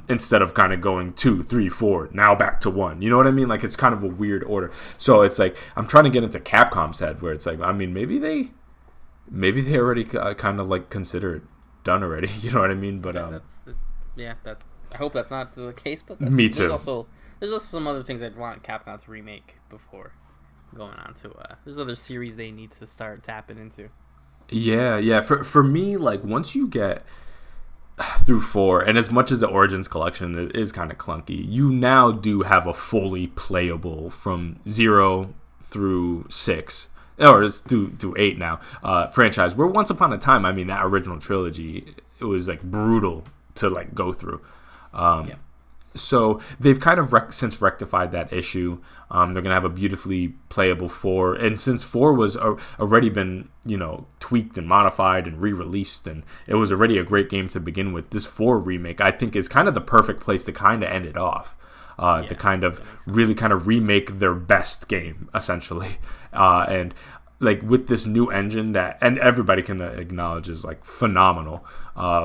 instead of kind of going 2, 3, 4, now back to 1? You know what I mean? Like, it's kind of a weird order. So it's like I'm trying to get into Capcom's head, where it's like, I mean, maybe they already kind of like consider it done already. You know what I mean? But I hope that's not the case. But me too. There's also some other things I'd want Capcom to remake before going on to there's other series they need to start tapping into. Yeah. For me, like, once you get through 4, and as much as the Origins collection is kind of clunky, you now do have a fully playable from 0 through 6, or it's through 8 now, franchise, where once upon a time, I mean, that original trilogy, it was like brutal to like go through. So they've kind of since rectified that issue. They're going to have a beautifully playable 4. And since 4 was already been, tweaked and modified and re-released, and it was already a great game to begin with, this 4 remake, I think, is kind of the perfect place to kind of end it off. To kind of really kind of remake their best game, essentially. And like with this new engine that, and everybody can acknowledge, is like phenomenal,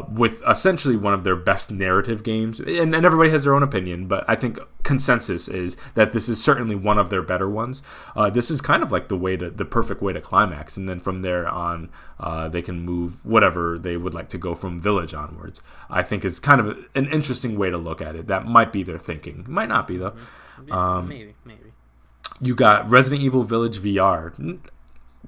with essentially one of their best narrative games, and everybody has their own opinion, but I think consensus is that this is certainly one of their better ones. This is kind of like the perfect way to climax, and then from there on, they can move whatever they would like to go from Village onwards. I think is kind of an interesting way to look at it. That might be their thinking. Might not be though. Maybe. You got Resident Evil Village VR.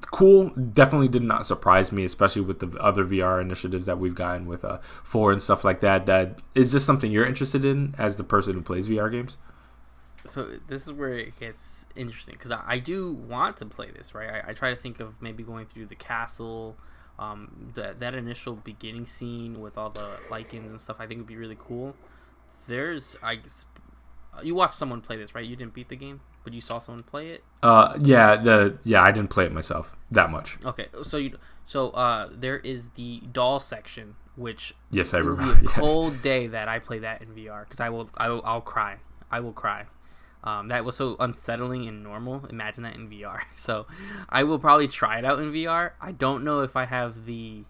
cool. Definitely did not surprise me, especially with the other VR initiatives that we've gotten with 4 and stuff like that. Is this something you're interested in as the person who plays VR games? So this is where it gets interesting, because I do want to play this, right? I try to think of maybe going through the castle, that initial beginning scene with all the lichens and stuff. I think would be really cool. You watched someone play this, right? You didn't beat the game, but you saw someone play it. Yeah, I didn't play it myself that much. Okay, there is the doll section, which yes, I remember. It will be a cold day that I play that in VR, because I'll cry. I will cry. That was so unsettling and normal. Imagine that in VR. So I will probably try it out in VR. I don't know if I have the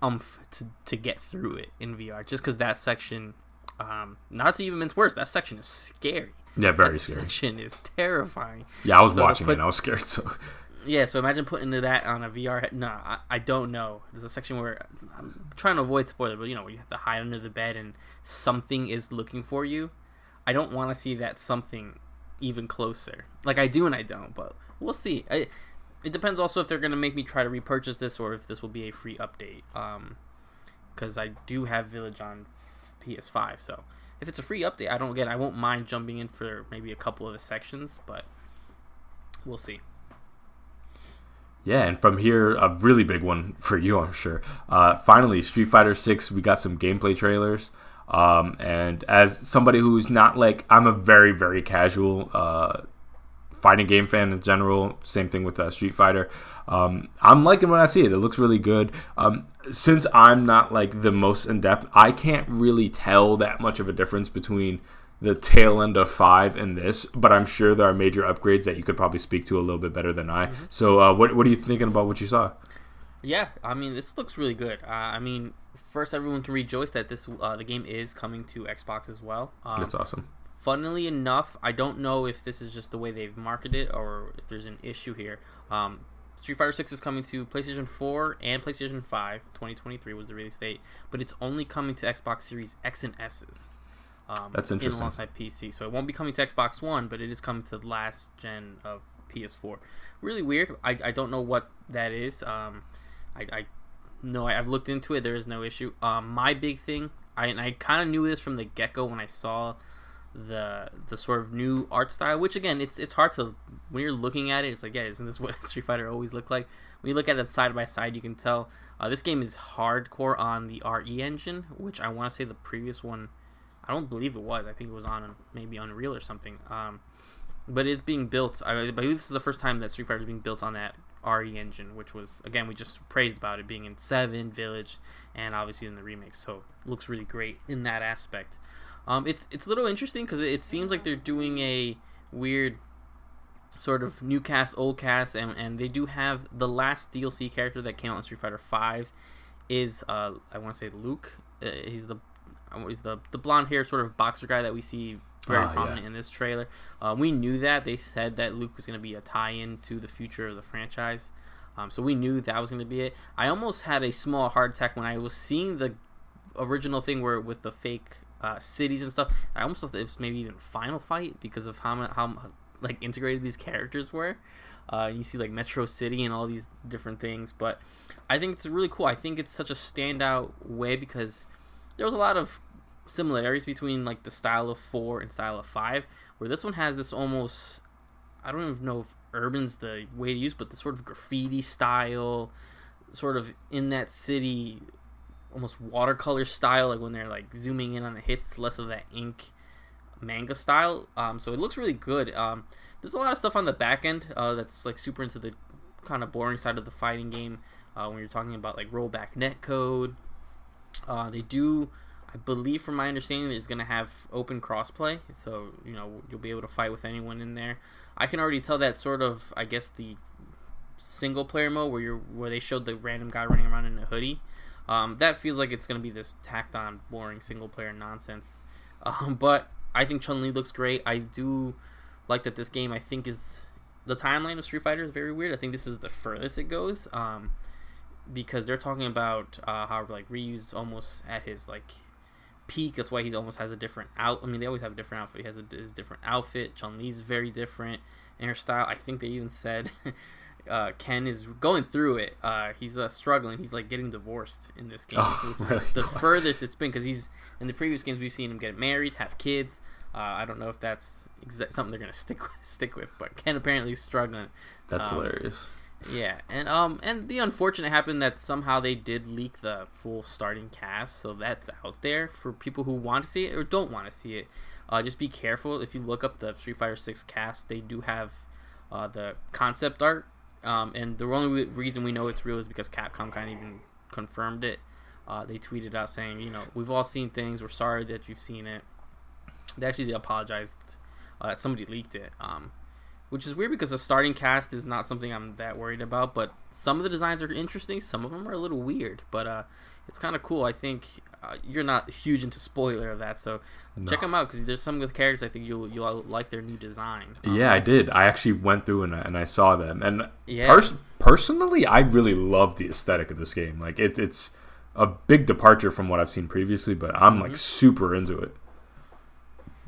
oomph to get through it in VR, just because that section, not to even mince words, that section is scary. Yeah, very scary. That section is terrifying. Yeah, I was watching it and I was scared. So yeah, so imagine putting that on a VR head. No, I don't know. There's a section where I'm trying to avoid spoiler, but you have to hide under the bed and something is looking for you. I don't want to see that something even closer. Like, I do and I don't, but we'll see. It depends also if they're going to make me try to repurchase this or if this will be a free update. Because I do have Village on PS5, so if it's a free update, I won't mind jumping in for maybe a couple of the sections, but we'll see. Yeah, and from here, a really big one for you, I'm sure. Finally, Street Fighter 6, we got some gameplay trailers. And as somebody who's not I'm a very, very casual fighting game fan in general, same thing with Street Fighter. I'm liking when I see it. It looks really good. Since I'm not the most in-depth, I can't really tell that much of a difference between the tail end of 5 and this, but I'm sure there are major upgrades that you could probably speak to a little bit better than I. Mm-hmm. So what are you thinking about what you saw? Yeah, I mean, this looks really good. First, everyone can rejoice that the game is coming to Xbox as well. That's awesome. Funnily enough, I don't know if this is just the way they've marketed it or if there's an issue here. Street Fighter 6 is coming to PlayStation 4 and PlayStation 5. 2023 was the release date, but it's only coming to Xbox Series X and S's. That's interesting. Alongside PC, so it won't be coming to Xbox One, but it is coming to the last gen of PS4. Really weird. I don't know what that is. I've looked into it. There is no issue. My big thing, I kind of knew this from the get-go when I saw the sort of new art style, which again, it's hard to, when you're looking at it, it's like, yeah, isn't this what Street Fighter always looked like? When you look at it side by side, you can tell this game is hardcore on the RE engine, which I want to say the previous one, I don't believe it was. I think it was on maybe Unreal or something. But it's being built. I believe this is the first time that Street Fighter is being built on that RE engine, which was, again, we just praised about it being in 7, Village, and obviously in the remakes. So it looks really great in that aspect. It's a little interesting because it seems like they're doing a weird sort of new cast, old cast, and they do have the last DLC character that came out in Street Fighter 5 is I want to say Luke. He's the blonde hair sort of boxer guy that we see very prominent in this trailer. We knew that. They said that Luke was going to be a tie-in to the future of the franchise. So we knew that was going to be it. I almost had a small heart attack when I was seeing the original thing where with the fake cities and stuff. I almost thought it was maybe even Final Fight because of how integrated these characters were. You see Metro City and all these different things. But I think it's really cool. I think it's such a standout way because there was a lot of similarities between the style of 4 and style of 5, where this one has this almost, I don't even know if urban's the way to use, but the sort of graffiti style, sort of in that city, almost watercolor style, when they're zooming in on the hits, less of that ink manga style. So it looks really good. There's a lot of stuff on the back end that's super into the kind of boring side of the fighting game when you're talking about rollback netcode. They do, I believe, from my understanding, is going to have open crossplay, so you'll be able to fight with anyone in there. I can already tell that sort of, I guess, the single player mode where they showed the random guy running around in a hoodie. That feels like it's going to be this tacked on, boring single player nonsense. But I think Chun-Li looks great. I do like that this game, I think, is the timeline of Street Fighter is very weird. I think this is the furthest it goes, because they're talking about how Ryu's almost at his peak. That's why he almost has a different they always have a different outfit. He has his different outfit. Chun-Li's very different in her style. I think they even said Ken is going through it. He's struggling. He's like getting divorced in this game. Really? The furthest it's been, because he's in the previous games we've seen him get married, have kids. I don't know if that's something they're gonna stick with, but Ken apparently is struggling. That's hilarious. Yeah, and the unfortunate happened that somehow they did leak the full starting cast, so that's out there for people who want to see it or don't want to see it. Just be careful if you look up the Street Fighter 6 cast. They do have the concept art, and the only reason we know it's real is because Capcom kind of even confirmed it. They tweeted out saying, we've all seen things. We're sorry that you've seen it. They actually apologized that somebody leaked it, which is weird because the starting cast is not something I'm that worried about. But some of the designs are interesting. Some of them are a little weird, but it's kind of cool. I think you're not huge into spoiler of that, so check them out because there's some of the characters I think you'll like their new design. Yeah, I did. I actually went through and I saw them, and yeah. Personally, I really love the aesthetic of this game. Like it's a big departure from what I've seen previously, but I'm like super into it.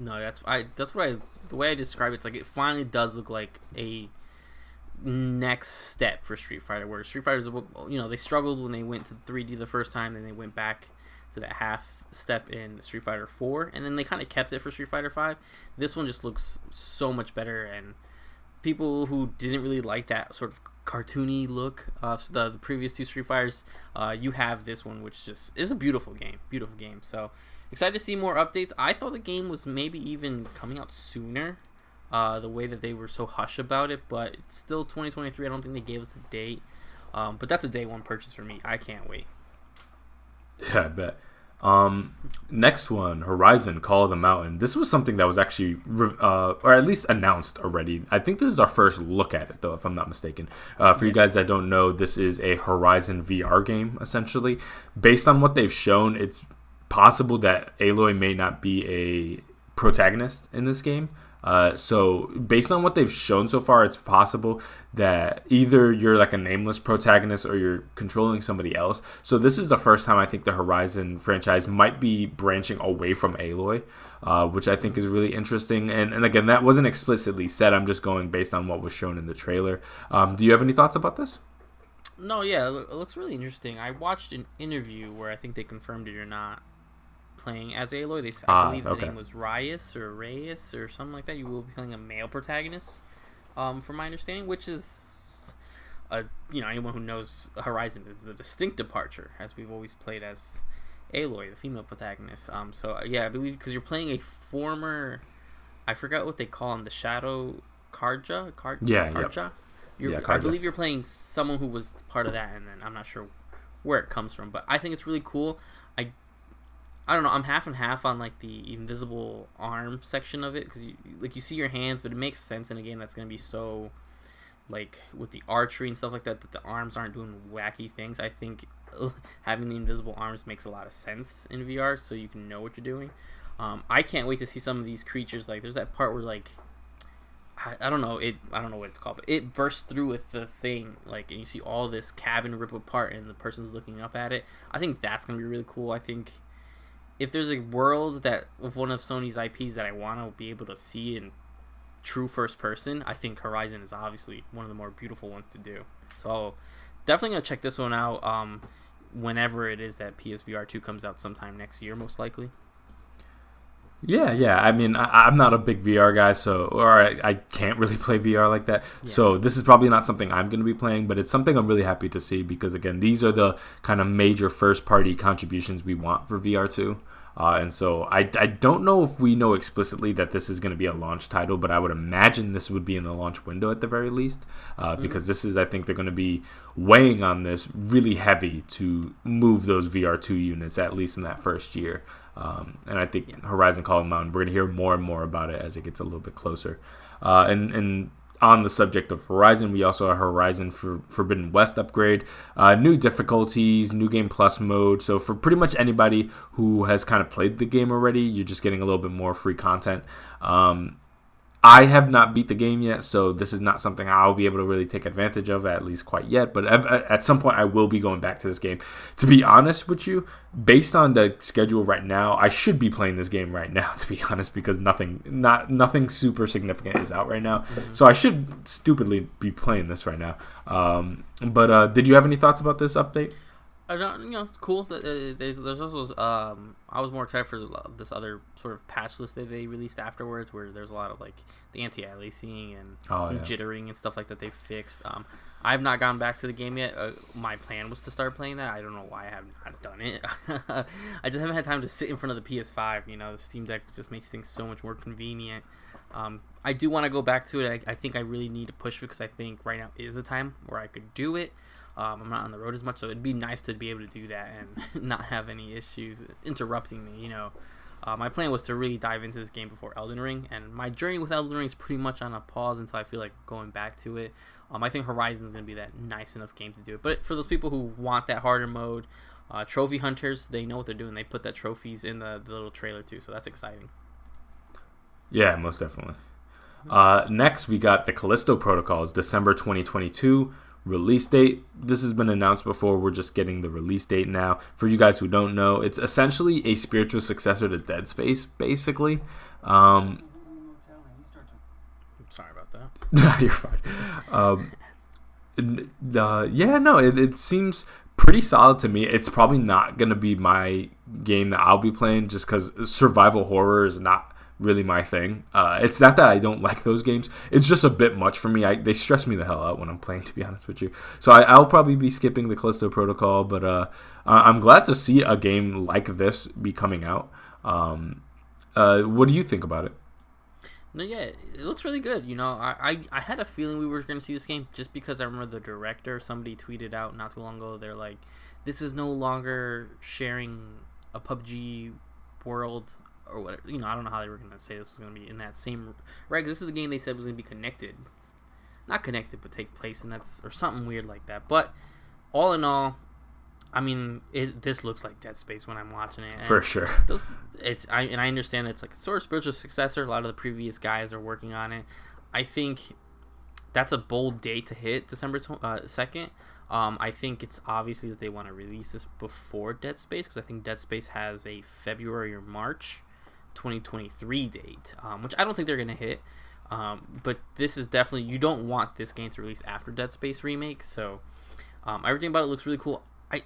No, the way I describe it's like it finally does look like a next step for Street Fighter, where Street Fighters, they struggled when they went to 3D the first time, then they went back to that half step in Street Fighter 4, and then they kind of kept it for Street Fighter 5. This one just looks so much better, and people who didn't really like that sort of cartoony look of the previous two Street Fighters, you have this one, which just is a beautiful game. So excited to see more updates. I thought the game was maybe even coming out sooner, the way that they were so hush about it, but it's still 2023. I don't think they gave us a date, but that's a day one purchase for me. I can't wait. Yeah, I bet. Next one, Horizon Call of the Mountain. This was something that was actually or at least announced already. I think this is our first look at it, though, if I'm not mistaken. For you guys that don't know, this is a Horizon VR game, essentially. Based on what they've shown, it's possible that Aloy may not be a protagonist in this game. So based on what they've shown so far, it's possible that either you're like a nameless protagonist or you're controlling somebody else. So this is the first time I think the Horizon franchise might be branching away from Aloy, which I think is really interesting. And again, that wasn't explicitly said. I'm just going based on what was shown in the trailer. Do you have any thoughts about this? No, yeah, it looks really interesting. I watched an interview where I think they confirmed it or not. Playing as Aloy, I believe the name was Reyes or something like that. You will be playing a male protagonist, from my understanding, which is, anyone who knows Horizon is a distinct departure, as we've always played as Aloy, the female protagonist. So yeah, I believe because you're playing a former, I forgot what they call him, the Shadow Karja. Karja. I believe you're playing someone who was part of that, and then I'm not sure where it comes from, but I think it's really cool. I don't know. I'm half and half on like the invisible arm section of it because you see your hands, but it makes sense in a game that's gonna be so like with the archery and stuff like that the arms aren't doing wacky things. I think having the invisible arms makes a lot of sense in VR, so you can know what you're doing. I can't wait to see some of these creatures. Like there's that part where like I don't know what it's called, but it bursts through with the thing like, and you see all this cabin rip apart, and the person's looking up at it. I think that's gonna be really cool. I think if there's a world that of one of Sony's IPs that I want to be able to see in true first person, I think Horizon is obviously one of the more beautiful ones to do. So definitely gonna check this one out whenever it is that PSVR 2 comes out sometime next year, most likely. Yeah. I mean, I'm not a big VR guy, or I can't really play VR like that. Yeah. So this is probably not something I'm going to be playing, but it's something I'm really happy to see because, again, these are the kind of major first-party contributions we want for VR2. And so I don't know if we know explicitly that this is going to be a launch title, but I would imagine this would be in the launch window at the very least, because this is, I think they're going to be weighing on this really heavy to move those VR2 units, at least in that first year. And I think Horizon Call of the Mountain, we're going to hear more and more about it as it gets a little bit closer. And on the subject of Horizon, we also have Horizon Forbidden West upgrade, new difficulties, new game plus mode. So for pretty much anybody who has kind of played the game already, you're just getting a little bit more free content. I have not beat the game yet, so this is not something I'll be able to really take advantage of, at least quite yet. But at some point, I will be going back to this game. To be honest with you, based on the schedule right now, I should be playing this game right now, to be honest, because nothing super significant is out right now. Mm-hmm. So I should stupidly be playing this right now. But did you have any thoughts about this update? It's cool. There's also I was more excited for this other sort of patch list that they released afterwards, where there's a lot of like the anti-aliasing and jittering and stuff like that they fixed. I've not gone back to the game yet. My plan was to start playing that. I don't know why I have not done it. I just haven't had time to sit in front of the PS5. The Steam Deck just makes things so much more convenient. I do want to go back to it. I think I really need to push it because I think right now is the time where I could do it. I'm not on the road as much, so it'd be nice to be able to do that and not have any issues interrupting me. My plan was to really dive into this game before Elden Ring, and my journey with Elden Ring is pretty much on a pause until I feel like going back to it. I think Horizon is going to be that nice enough game to do it. But for those people who want that harder mode, trophy hunters, they know what they're doing. They put that trophies in the little trailer too, so that's exciting. Yeah, most definitely. Next, we got the Callisto Protocols, December 2022. Release date. This has been announced before. We're just getting the release date now. For you guys who don't know, it's essentially a spiritual successor to Dead Space, basically. Sorry about that. No, you're fine. It seems pretty solid to me. It's probably not going to be my game that I'll be playing just because survival horror is not really my thing. It's not that I don't like those games. It's just a bit much for me. They stress me the hell out when I'm playing, to be honest with you. So I'll probably be skipping the Callisto Protocol, but I'm glad to see a game like this be coming out. What do you think about it? No, yeah, it looks really good. I had a feeling we were going to see this game just because I remember the director, somebody tweeted out not too long ago, they're like, this is no longer sharing a PUBG world or whatever. I don't know how they were going to say this was going to be in that same... Right, because this is the game they said was going to be connected. Not connected, but take place, and that's... Or something weird like that. But, all in all, I mean, this looks like Dead Space when I'm watching it. And for sure. I understand that it's like a sort of spiritual successor. A lot of the previous guys are working on it. I think that's a bold date to hit, December 2nd. I think it's obviously that they want to release this before Dead Space, because I think Dead Space has a February or March 2023 date, which I don't think they're going to hit. But this is definitely... You don't want this game to release after Dead Space Remake, so everything about it looks really cool. I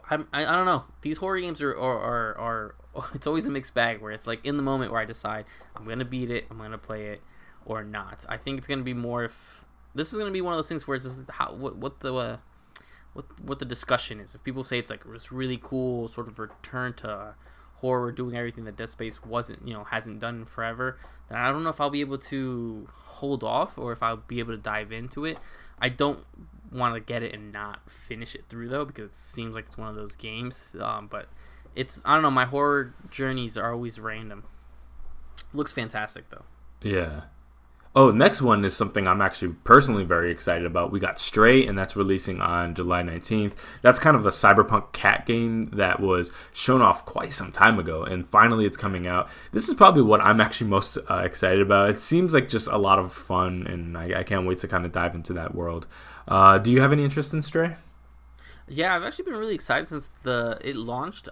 don't know. These horror games are it's always a mixed bag where it's like in the moment where I decide I'm going to beat it, I'm going to play it, or not. I think it's going to be more if... This is going to be one of those things where it's just what the discussion is. If people say it's like this really cool sort of return to horror, doing everything that Dead Space hasn't done in forever, then I don't know if I'll be able to hold off or if I'll be able to dive into it. I don't want to get it and not finish it through though, because it seems like it's one of those games. But it's, I don't know, my horror journeys are always random. Looks fantastic though. Yeah. Oh, next one is something I'm actually personally very excited about. We got Stray, and that's releasing on July 19th. That's kind of the cyberpunk cat game that was shown off quite some time ago, and finally it's coming out. This is probably what I'm actually most excited about. It seems like just a lot of fun, and I can't wait to kind of dive into that world. Do you have any interest in Stray? Yeah, I've actually been really excited since it launched.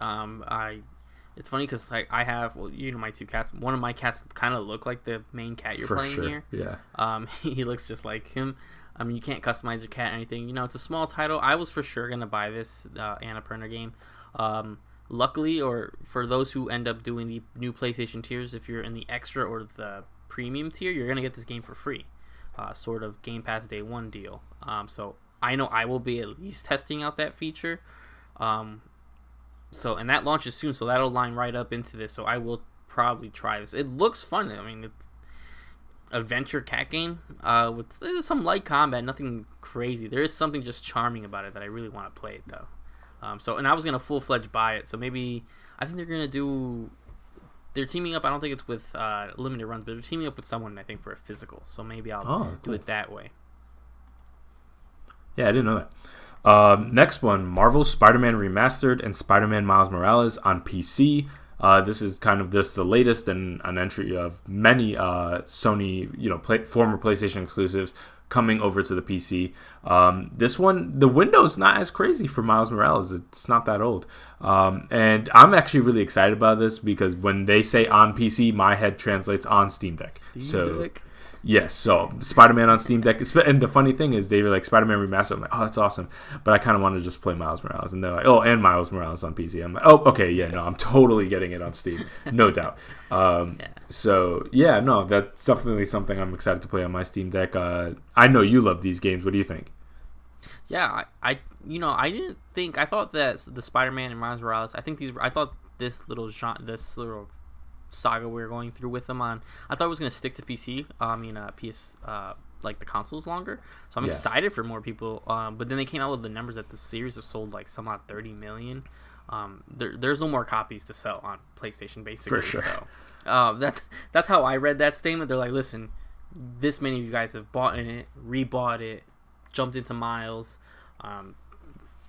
It's funny because I have, my two cats. One of my cats kind of look like the main cat you're playing here. Yeah. He looks just like him. I mean, you can't customize your cat or anything. It's a small title. I was for sure gonna buy this Annapurna game. Luckily, or for those who end up doing the new PlayStation tiers, if you're in the extra or the premium tier, you're gonna get this game for free. Sort of Game Pass Day 1 deal. So I know I will be at least testing out that feature. And that launches soon, so that'll line right up into this. So I will probably try this. It looks fun. I mean, it's adventure cat game with some light combat, nothing crazy. There is something just charming about it that I really want to play it though. And I was gonna full-fledged buy it. So maybe I think they're teaming up. I don't think it's with limited runs, but they're teaming up with someone, I think, for a physical. So maybe I'll do it that way. Yeah, I didn't know that. Next one, Marvel's Spider-Man Remastered and Spider-Man Miles Morales on PC. This is kind of the latest and an entry of many Sony, former PlayStation exclusives coming over to the PC. This one, the window's not as crazy for Miles Morales. It's not that old. And I'm actually really excited about this because when they say on PC, my head translates on Steam Deck. Yes, so Spider-Man on Steam Deck. And the funny thing is, they were like, Spider-Man Remastered. I'm like, oh, that's awesome. But I kind of want to just play Miles Morales. And they're like, oh, and Miles Morales on PC. I'm like, oh, okay, yeah, no, I'm totally getting it on Steam. No doubt. So, yeah, no, that's definitely something I'm excited to play on my Steam Deck. I know you love these games. What do you think? Yeah, I thought that the Spider-Man and Miles Morales, I thought this little saga we were going through with them on, I thought it was going to stick to PC. PS, like the consoles longer. So I'm excited for more people. But then they came out with the numbers that the series have sold like some odd 30 million. There's no more copies to sell on PlayStation, basically. For sure. So, that's how I read that statement. They're like, listen, this many of you guys have bought in it, rebought it, jumped into Miles.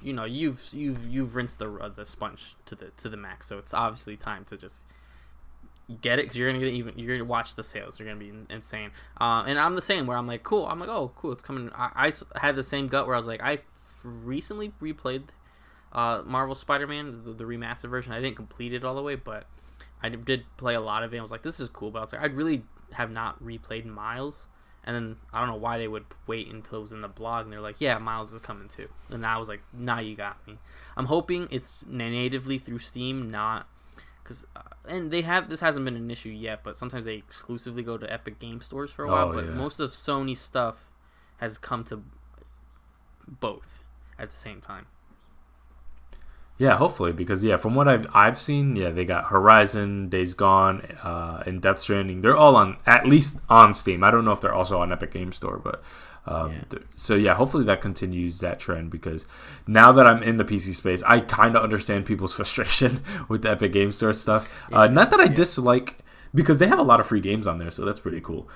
You've rinsed the sponge to the max. So it's obviously time to just get it, because you're gonna watch the sales. You're gonna be insane. And I'm the same, where I'm like, cool. I'm like, oh, cool, it's coming. I had the same gut where I was like, I recently replayed Marvel Spider-Man, the remastered version. I didn't complete it all the way, but I did play a lot of it. I was like, this is cool, but I was like, I'd really have not replayed Miles. And then I don't know why they would wait until it was in the blog, and they're like, yeah, Miles is coming too. And I was like, nah, you got me. I'm hoping it's natively through Steam, not because this hasn't been an issue yet, but sometimes they exclusively go to Epic Game Stores for a while. But most of Sony's stuff has come to both at the same time. Yeah, hopefully, because from what I've seen, they got Horizon, Days Gone, and Death Stranding. They're all at least on Steam. I don't know if they're also on Epic Game Store, but hopefully that continues that trend, because now that I'm in the PC space, I kind of understand people's frustration with the Epic Game Store stuff. Not that I dislike, because they have a lot of free games on there, so that's pretty cool.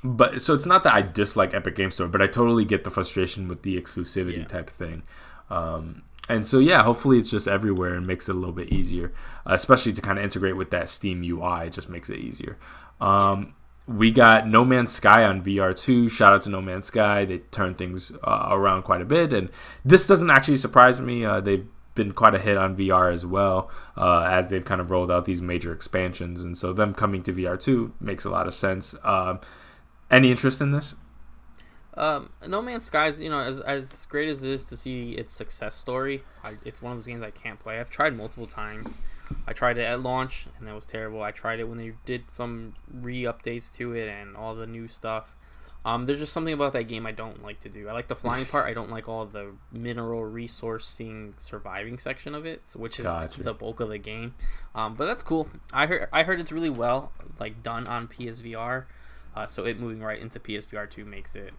But so it's not that I dislike Epic Game Store, but I totally get the frustration with the exclusivity type thing. And so, hopefully it's just everywhere and makes it a little bit easier, especially to kind of integrate with that Steam UI. It just makes it easier. We got No Man's Sky on VR2. Shout out to No Man's Sky. They turned things around quite a bit. And this doesn't actually surprise me. They've been quite a hit on VR as well, as they've kind of rolled out these major expansions. And so them coming to VR2 makes a lot of sense. Any interest in this? No Man's Sky is, as great as it is to see its success story, it's one of those games I can't play. I've tried multiple times. I tried it at launch, and that was terrible. I tried it when they did some re-updates to it and all the new stuff. There's just something about that game I don't like to do. I like the flying part. I don't like all the mineral resourcing surviving section of it, which is the bulk of the game. But that's cool. I heard it's really well done on PSVR. So it moving right into PSVR 2 makes it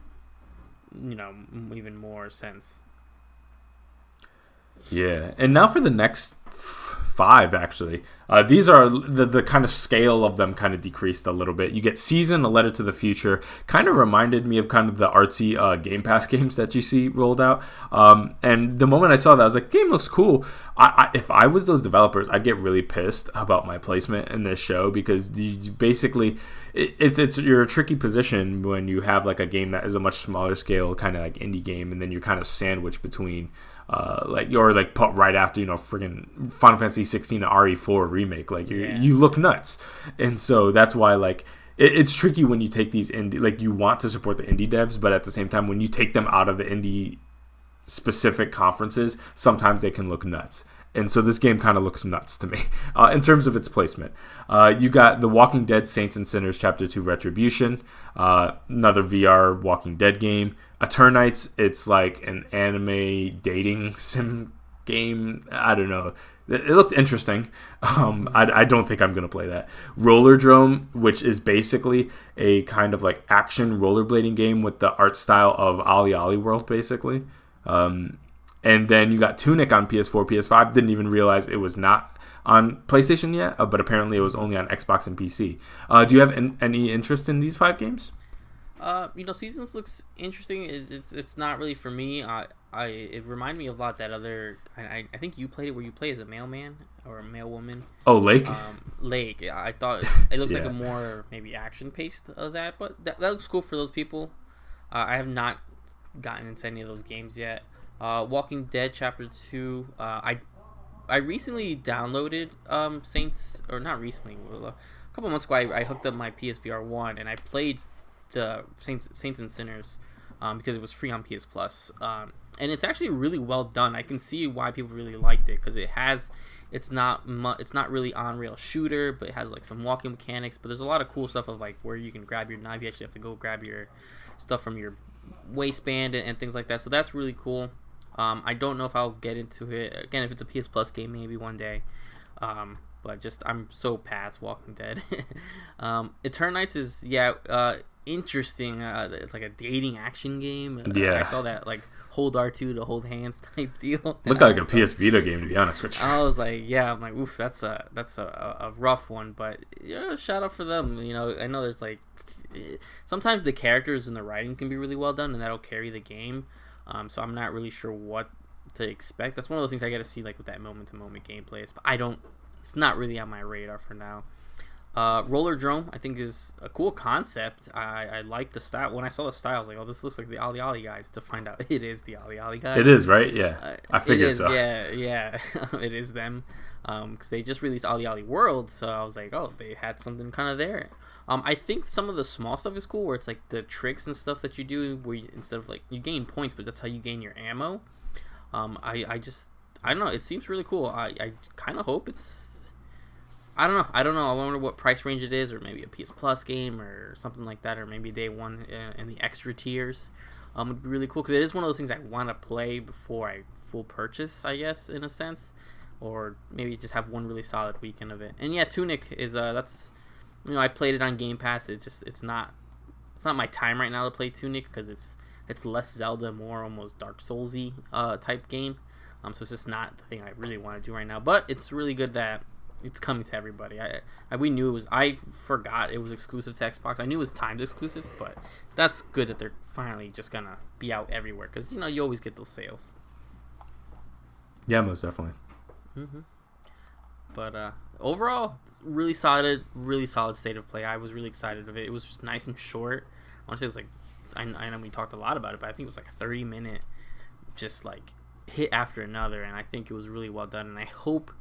even more sense. Yeah, and now for the next 5, actually. These are the kind of scale of them kind of decreased a little bit. You get Season, A Letter to the Future. Kind of reminded me of kind of the artsy Game Pass games that you see rolled out. And the moment I saw that, I was like, game looks cool. If I was those developers, I'd get really pissed about my placement in this show, because you basically... You're a tricky position when you have a game that is a much smaller scale kind of indie game, and then you're kind of sandwiched between put right after friggin' Final Fantasy 16 and RE4 remake. You look nuts, and so that's why it's tricky when you take these indie, you want to support the indie devs, but at the same time when you take them out of the indie specific conferences, sometimes they can look nuts. And so this game kind of looks nuts to me in terms of its placement. You got The Walking Dead Saints and Sinners Chapter 2 Retribution, another VR Walking Dead game. Eternights, it's like an anime dating sim game. I don't know. It looked interesting. I don't think I'm going to play that. Rollerdrome, which is basically a kind of action rollerblading game with the art style of Ali Ali World, basically. And then you got Tunic on PS4, PS5. Didn't even realize it was not on PlayStation yet, but apparently it was only on Xbox and PC. Do you have any interest in these 5 games? Seasons looks interesting. It's not really for me. It reminded me a lot that other. I think you played it where you play as a mailman or a mailwoman. Oh, Lake. Lake. I thought it looks like a more maybe action paced of that, but that looks cool for those people. I have not gotten into any of those games yet. Walking Dead Chapter 2. I recently downloaded Saints, or not recently, a couple months ago. I hooked up my PSVR 1 and I played the Saints and Sinners because it was free on PS Plus, and it's actually really well done. I can see why people really liked it because it's not really on rail shooter, but it has like some walking mechanics. But there's a lot of cool stuff of like where you can grab your knife. You actually have to go grab your stuff from your waistband and things like that. So that's really cool. I don't know if I'll get into it again if it's a PS Plus game, maybe one day. But just I'm so past Walking Dead. Eternights is interesting. It's like a dating action game. I saw that like hold R2 to hold hands type deal. Looked like a PS Vita game, to be honest with you. I was like, I'm like, oof, that's a rough one. But shout out for them. I know there's like sometimes the characters and the writing can be really well done, and that'll carry the game. So I'm not really sure what to expect. That's one of those things I got to see like with that moment to moment gameplay. But it's not really on my radar for now. Roller Drome, I think, is a cool concept. I like the style. When I saw the style, I was like, oh, this looks like the Ali Ali guys. To find out it is the Ali Ali guys. It is, right? Yeah. I figured so. Yeah. It is them. Because they just released Ali Ali World, so I was like, oh, they had something kind of there. I think some of the small stuff is cool, where it's like the tricks and stuff that you do, where instead of like you gain points, but that's how you gain your ammo. I don't know. It seems really cool. I kind of hope it's. I don't know. I wonder what price range it is, or maybe a PS Plus game or something like that, or maybe day one in the extra tiers. Would be really cool because it is one of those things I want to play before I full purchase, I guess, in a sense, or maybe just have one really solid weekend of it. And yeah, Tunic is that's. I played it on Game Pass. It's not my time right now to play Tunic because it's less Zelda, more almost Dark Soulsy type game. So it's just not the thing I really want to do right now. But it's really good that it's coming to everybody. We knew it was. I forgot it was exclusive to Xbox. I knew it was timed exclusive, but that's good that they're finally just gonna be out everywhere because you always get those sales. Yeah, most definitely. Mm-hmm. But overall, really solid state of play. I was really excited of it. It was just nice and short. Honestly, it was like I know we talked a lot about it, but I think it was like a 30-minute, just like hit after another, and I think it was really well done. And I hope.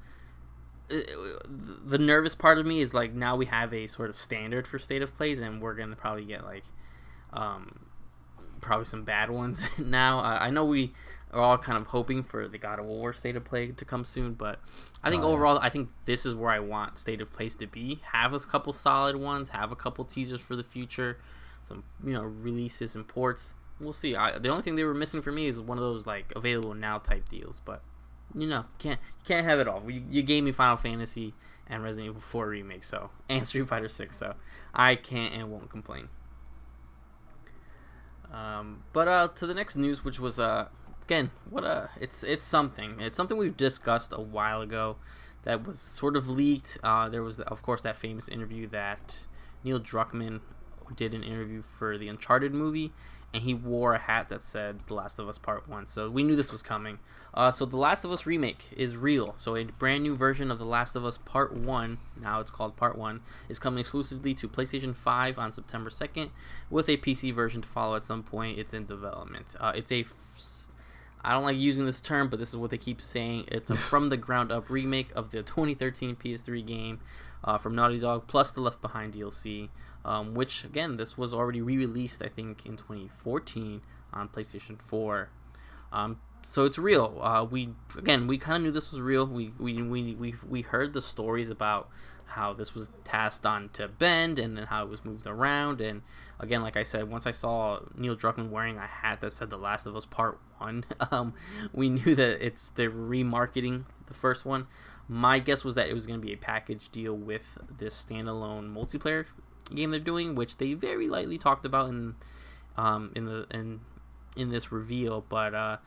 The nervous part of me is like now we have a sort of standard for state of plays, and we're gonna probably get like probably some bad ones now. I know we are all kind of hoping for the God of War state of play to come soon, but I think overall I think this is where I want state of plays to be. Have a couple solid ones, have a couple teasers for the future, some releases and ports. We'll see. The only thing they were missing for me is one of those like available now type deals, but can't have it all. You gave me Final Fantasy and Resident Evil 4 Remake, and Street Fighter 6, so I can't and won't complain. But to the next news, which was again, it's something. It's something we've discussed a while ago that was sort of leaked. There was of course that famous interview that Neil Druckmann did an interview for the Uncharted movie, and he wore a hat that said The Last of Us Part 1. So we knew this was coming. So The Last of Us Remake is real. So a brand new version of The Last of Us Part 1, now it's called Part 1, is coming exclusively to PlayStation 5 on September 2nd, with a PC version to follow at some point. It's in development. I don't like using this term, but this is what they keep saying. It's a from-the-ground-up remake of the 2013 PS3 game from Naughty Dog, plus the Left Behind DLC. Which again, this was already re-released, I think, in 2014 on PlayStation 4. So it's real. We kind of knew this was real. We heard the stories about how this was passed on to Bend, and then how it was moved around. And again, like I said, once I saw Neil Druckmann wearing a hat that said The Last of Us Part 1, we knew that they're remarketing the first one. My guess was that it was going to be a package deal with this standalone multiplayer game they're doing, which they very lightly talked about in this reveal. But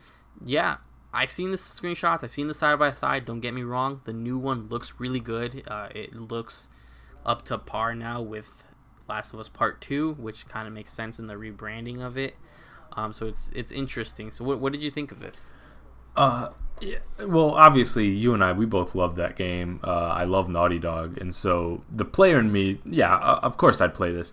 yeah, I've seen the screenshots, I've seen the side by side. Don't get me wrong, the new one looks really good. It looks up to par now with Last of Us Part 2, which kind of makes sense in the rebranding of it. So it's interesting. So what did you think of this? Yeah, well, obviously, you and I, we both love that game. I love Naughty Dog, and so the player in me, yeah, of course I'd play this.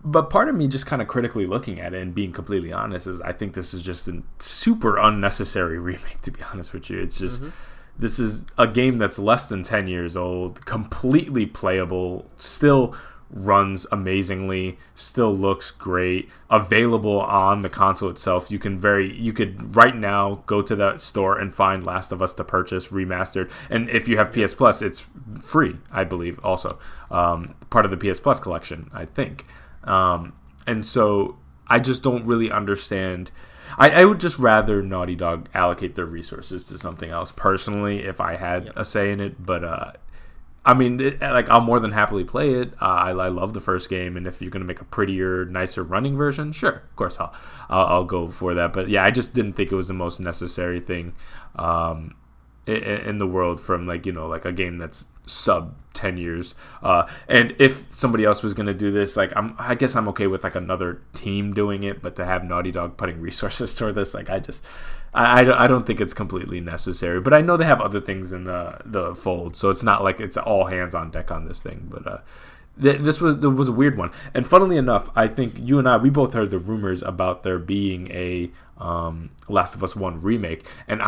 But part of me just kind of critically looking at it and being completely honest is I think this is just a super unnecessary remake, to be honest with you. It's just, this is a game that's less than 10 years old, completely playable, still runs amazingly, still looks great, available on the console itself. You could right now go to that store and find Last of Us to purchase remastered, and if you have PS Plus, it's free, I believe, also part of the PS Plus collection, I think. And so I just don't really understand. I would just rather Naughty Dog allocate their resources to something else personally if I had a say in it, but I mean, I'll more than happily play it. I love the first game, and if you're gonna make a prettier, nicer running version, sure, of course I'll go for that. But yeah, I just didn't think it was the most necessary thing in the world from like a game that's sub 10 years. And if somebody else was gonna do this, like I guess I'm okay with like another team doing it, but to have Naughty Dog putting resources toward this, like I don't think it's completely necessary. But I know they have other things in the fold, so it's not like it's all hands on deck on this thing. But this was a weird one. And funnily enough, I think you and we both heard the rumors about there being a Last of Us 1 remake, and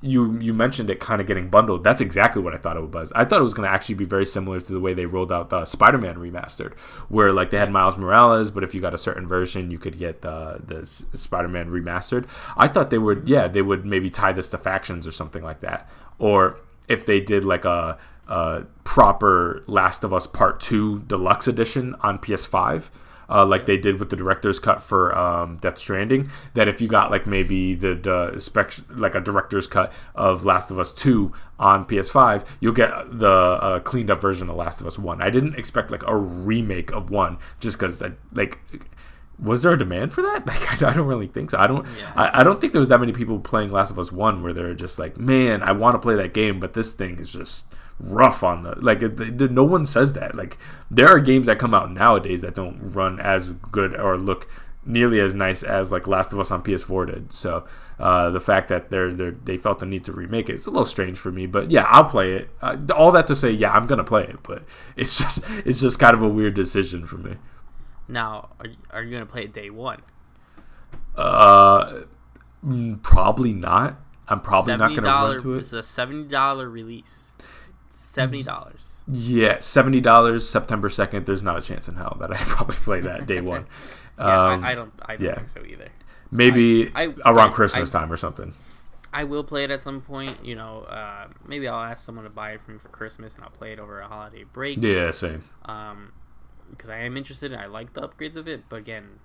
you mentioned it kind of getting bundled. That's exactly what I thought it was. I thought it was going to actually be very similar to the way they rolled out the Spider-Man remastered, where like they had Miles Morales, but if you got a certain version, you could get the Spider-Man remastered. I thought they would maybe tie this to factions or something like that, or if they did like a proper Last of Us Part 2 Deluxe Edition on PS5, like they did with the director's cut for Death Stranding, that if you got like maybe like a director's cut of Last of Us 2 on PS5, you'll get the cleaned up version of Last of Us 1. I didn't expect like a remake of 1 just because like... Was there a demand for that? Like, I don't really think so. I don't think there was that many people playing Last of Us 1 where they're just like, man, I want to play that game, but this thing is just rough on the... Like, no one says that. Like, there are games that come out nowadays that don't run as good or look nearly as nice as, like, Last of Us on PS4 did. So, the fact that they felt the need to remake it, it's a little strange for me. But, yeah, I'll play it. All that to say, yeah, I'm going to play it. But it's just kind of a weird decision for me. Now, are you going to play it day one? Probably not. I'm probably not going to run to it. It's a $70 release. $70. Yeah, $70 September 2nd. There's not a chance in hell that I probably play that day one. I don't think so either. Maybe around Christmas time or something. I will play it at some point. Maybe I'll ask someone to buy it for me for Christmas, and I'll play it over a holiday break. Yeah, same. Because I am interested and I like the upgrades of it, but again,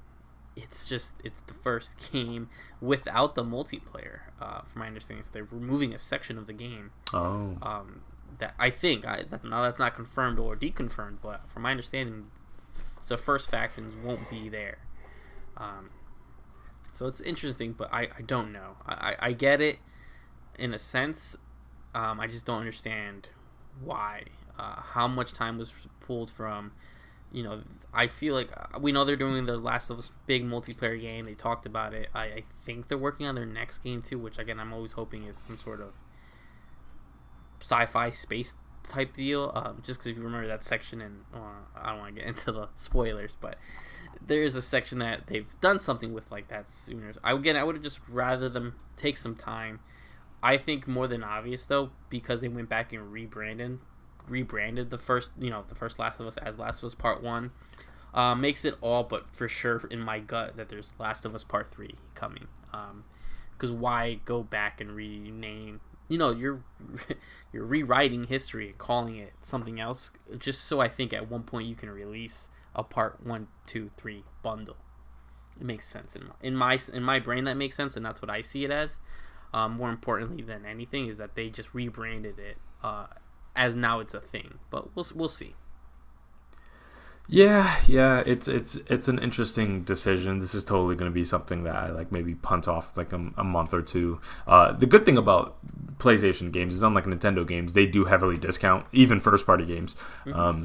it's the first game without the multiplayer, from my understanding. So they're removing a section of the game. That I think that's not confirmed or deconfirmed, but from my understanding, the first factions won't be there. So it's interesting, but I don't know. I get it in a sense. I just don't understand why. How much time was pulled from. I feel like we know they're doing the Last of Us big multiplayer game. They talked about it. I think they're working on their next game too, which again I'm always hoping is some sort of sci-fi space type deal. Just because if you remember that section, and I don't want to get into the spoilers, but there is a section that they've done something with like that sooner. I would have just rather them take some time. I think more than obvious though, because they went back and rebranded the first Last of Us as Last of Us Part 1, makes it all but for sure in my gut that there's Last of Us Part 3 coming. Because why go back and rename? You're rewriting history and calling it something else just so I think at one point you can release a Part 1, 2, 3 bundle. It makes sense in my brain. That makes sense, and that's what I see it as. More importantly than anything is that they just rebranded it. As now it's a thing, but we'll see. Yeah, it's an interesting decision. This is totally going to be something that I like maybe punt off like a month or two. The good thing about PlayStation games is unlike Nintendo games, they do heavily discount even first party games.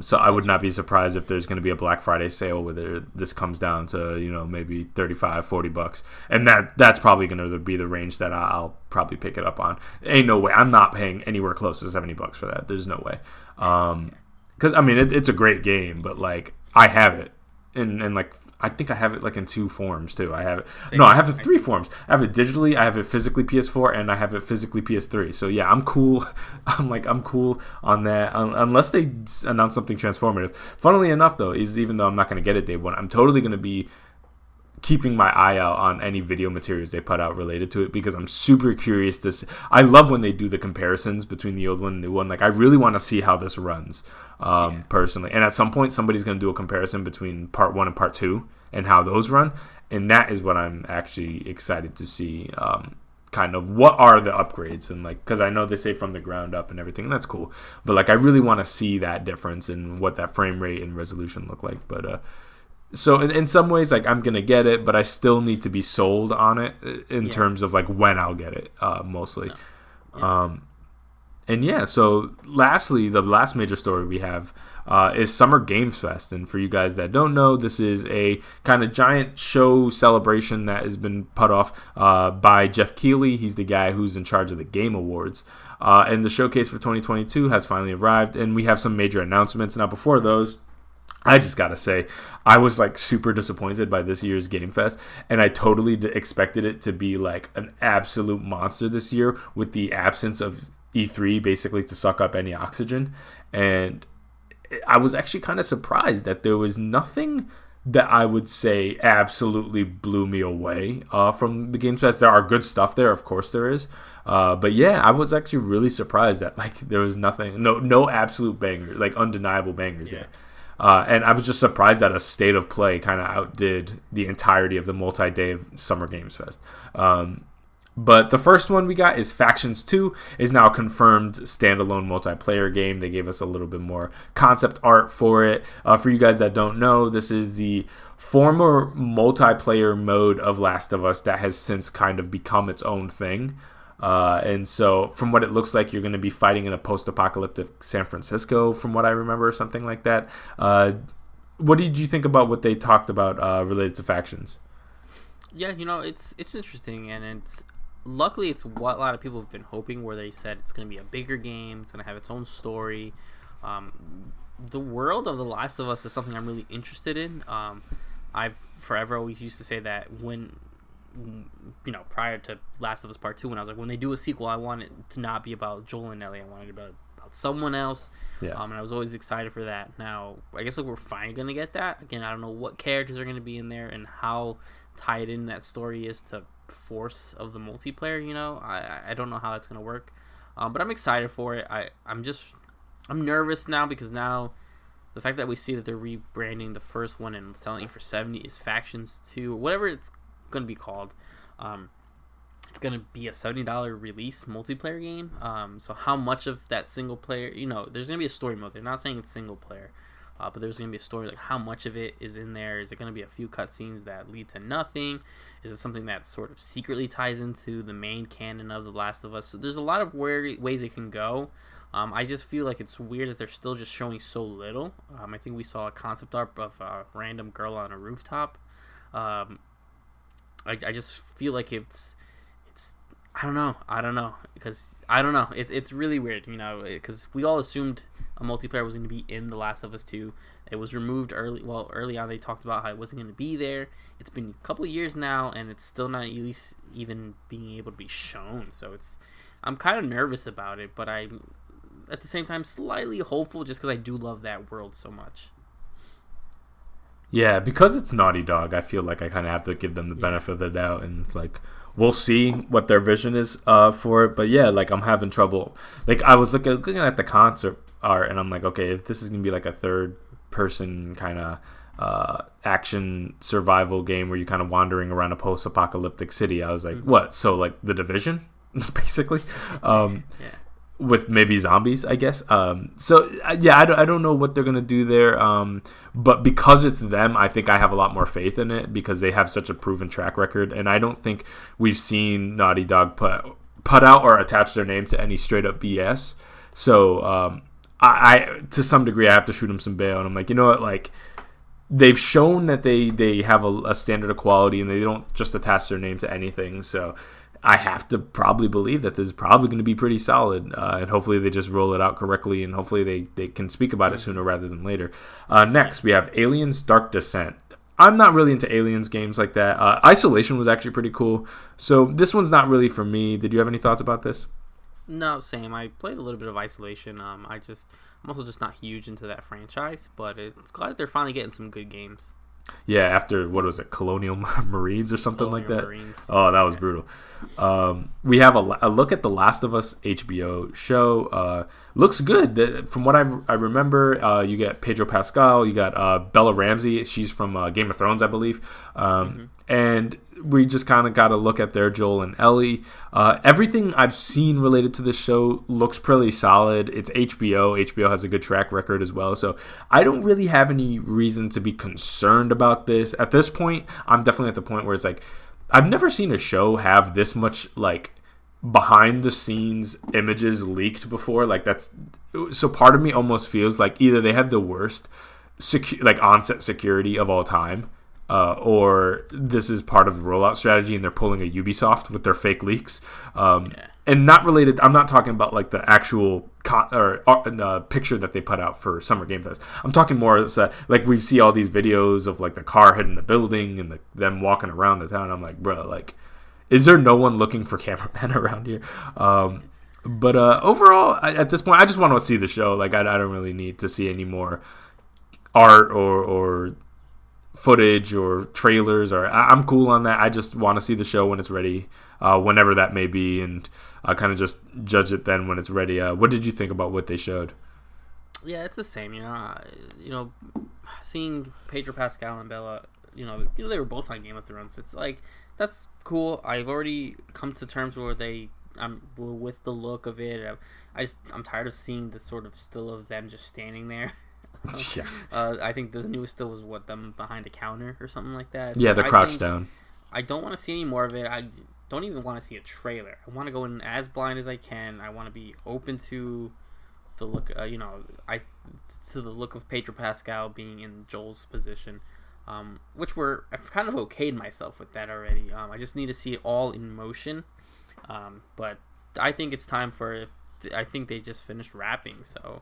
So I would not be surprised if there's going to be a Black Friday sale where this comes down to maybe $35-$40, and that's probably going to be the range that I'll probably pick it up on. Ain't no way I'm not paying anywhere close to $70 for that. There's no way. Because I mean it's a great game, but like I have it, and like I think I have it like in 2 forms too. I have it. No, I have it 3 forms. I have it digitally. I have it physically PS4, and I have it physically PS3. So yeah, I'm cool. I'm cool on that, unless they announce something transformative. Funnily enough, though, is even though I'm not going to get it day one, I'm totally going to be keeping my eye out on any video materials they put out related to it, because I'm super curious to see. I love when they do the comparisons between the old one and the new one. Like I really want to see how this runs personally, and at some point somebody's going to do a comparison between part 1 and part 2 and how those run, and that is what I'm actually excited to see. Kind of what are the upgrades, and like, because I know they say from the ground up and everything, and that's cool, but like I really want to see that difference and what that frame rate and resolution look like. But so in some ways, like I'm gonna get it, but I still need to be sold on it in terms of like when I'll get it, mostly. No. And yeah, so lastly, the last major story we have is Summer Games Fest. And for you guys that don't know, this is a kind of giant show celebration that has been put off by Jeff Keighley. He's the guy who's in charge of the Game Awards. And the showcase for 2022 has finally arrived, and we have some major announcements. Now, before those, I just gotta say, I was like super disappointed by this year's Game Fest, and I totally expected it to be like an absolute monster this year with the absence of E3 basically to suck up any oxygen. And I was actually kind of surprised that there was nothing that I would say absolutely blew me away from the Games Fest. There are good stuff there, of course there is. But yeah, I was actually really surprised that like there was nothing, no absolute bangers, like undeniable bangers there. And I was just surprised that a State of Play kind of outdid the entirety of the multi-day of Summer Games Fest. But the first one we got is Factions 2, is now a confirmed standalone multiplayer game. They gave us a little bit more concept art for it. For you guys that don't know, this is the former multiplayer mode of Last of Us that has since kind of become its own thing. And so from what it looks like, you're going to be fighting in a post-apocalyptic San Francisco, from what I remember, or something like that. What did you think about what they talked about related to Factions? Yeah, it's interesting, and luckily it's what a lot of people have been hoping, where they said it's going to be a bigger game, it's going to have its own story. The world of The Last of Us is something I'm really interested in. I've forever always used to say that when prior to Last of Us Part 2, when I was like, when they do a sequel, I want it to not be about Joel and Ellie. I want it to be about someone else. Yeah. And I was always excited for that. Now, I guess we're finally going to get that. Again, I don't know what characters are going to be in there and how tied in that story is to force of the multiplayer. I don't know how that's going to work. But I'm excited for it. I'm nervous now, because now the fact that we see that they're rebranding the first one and selling it for $70 is Factions 2, or whatever it's going to be called. It's going to be a $70 release multiplayer game. So how much of that single player, there's going to be a story mode. They're not saying it's single player, but there's going to be a story. Like, how much of it is in there? Is it going to be a few cutscenes that lead to nothing? Is it something that sort of secretly ties into the main canon of The Last of Us? So there's a lot of ways it can go. I just feel like it's weird that they're still just showing so little. I think we saw a concept art of a random girl on a rooftop. I just feel like it's I don't know because I don't know, it's really weird, because we all assumed a multiplayer was going to be in The Last of Us 2. It was removed early on. They talked about how it wasn't going to be there. It's been a couple of years now, and it's still not at least even being able to be shown. So I'm kind of nervous about it, but I'm at the same time slightly hopeful, just because I do love that world so much. Yeah, because it's Naughty Dog, I feel like I kind of have to give them the benefit of the doubt, and like we'll see what their vision is for it. But yeah, like I'm having trouble. Like I was looking at the concert art, and I'm like, okay, if this is gonna be like a third-person kind of action survival game where you're kind of wandering around a post-apocalyptic city, I was like, what? So like The Division, basically. Yeah. with maybe zombies, I guess. I don't know what they're gonna do there. But because it's them, I think I have a lot more faith in it because they have such a proven track record, and I don't think we've seen Naughty Dog put out or attach their name to any straight up BS. So I to some degree I have to shoot them some bail, and I'm like, you know what, like they've shown that they have a standard of quality and they don't just attach their name to anything. So I have to probably believe that this is probably going to be pretty solid, and hopefully they just roll it out correctly, and hopefully they can speak about it sooner rather than later. Next, we have Aliens Dark Descent. I'm not really into Aliens games like that. Isolation was actually pretty cool, so this one's not really for me. Did you have any thoughts about this? No, same. I played a little bit of Isolation. I'm also just not huge into that franchise, but it's glad they're finally getting some good games. Yeah, after, what was it, Colonial Marines or something Colonial like that? Marines. Oh, that was brutal. We have a look at the Last of Us HBO show. Looks good. From what I remember, you get Pedro Pascal, you got Bella Ramsey. She's from Game of Thrones, I believe. And we just kind of got a look at their Joel and Ellie. Everything I've seen related to this show looks pretty solid. It's HBO. HBO has a good track record as well. So I don't really have any reason to be concerned about this. At this point, I'm definitely at the point where it's like, I've never seen a show have this much like behind the scenes images leaked before. Like so part of me almost feels like either they have the worst onset security of all time, or this is part of the rollout strategy and they're pulling a Ubisoft with their fake leaks. And not related, I'm not talking about like the actual picture that they put out for Summer Game Fest. I'm talking more like we see all these videos of like the car hitting the building and them walking around the town. I'm like, bro, like, is there no one looking for cameramen around here? But overall, at this point, I just want to see the show. Like, I don't really need to see any more art or footage or trailers, or I'm cool on that. I just want to see the show when it's ready, whenever that may be, and I'll kind of just judge it then when it's ready. What did you think about what they showed? Yeah, it's the same. Seeing Pedro Pascal and Bella, they were both on Game of Thrones. It's like, that's cool. I've already come to terms where I'm with the look of it. I'm tired of seeing the sort of still of them just standing there. Yeah. I think the newest still was them behind a counter or something like that. Yeah, they're crouched down. I don't want to see any more of it. I don't even want to see a trailer. I want to go in as blind as I can. I want to be open to the look. To the look of Pedro Pascal being in Joel's position, I've kind of okayed myself with that already. I just need to see it all in motion. But I think it's time I think they just finished wrapping, so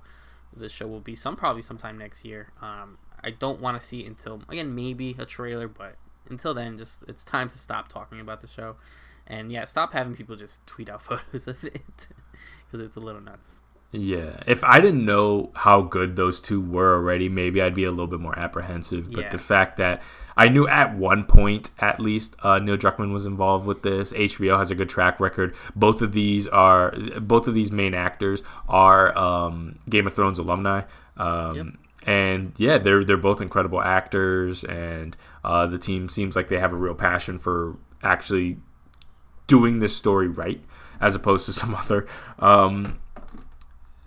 the show will be probably sometime next year. I don't want to see it until, again, maybe a trailer, but until then, it's time to stop talking about the show, and stop having people just tweet out photos of it because it's a little nuts. Yeah, if I didn't know how good those two were already, maybe I'd be a little bit more apprehensive. But the fact that I knew at one point, at least, Neil Druckmann was involved with this. HBO has a good track record. Both of these main actors are Game of Thrones alumni. And they're both incredible actors, and the team seems like they have a real passion for actually doing this story right, as opposed to some other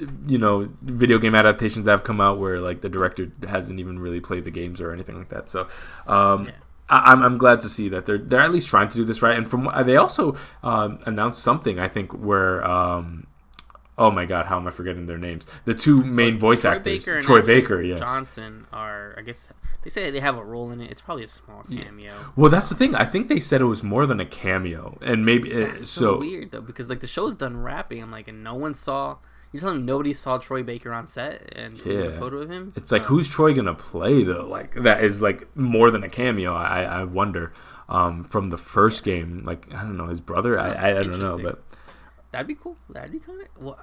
video game adaptations that have come out where like the director hasn't even really played the games or anything like that. So I'm glad to see that they're at least trying to do this right. And from they also announced something, I think, where oh my god, how am I forgetting their names? The two main voice actors, Troy Baker and Johnson, are, I guess they say they have a role in it. It's probably a small cameo. Well, that's the thing. I think they said it was more than a cameo, and maybe that's so weird though, because like the show's done wrapping. I'm like, and no one saw. You're telling me nobody saw Troy Baker on set and a photo of him? It's like, who's Troy gonna play though? Like, that is like more than a cameo. I wonder. From the first game, like, I don't know, his brother. I don't know, but that'd be cool. That'd be kind of. Well,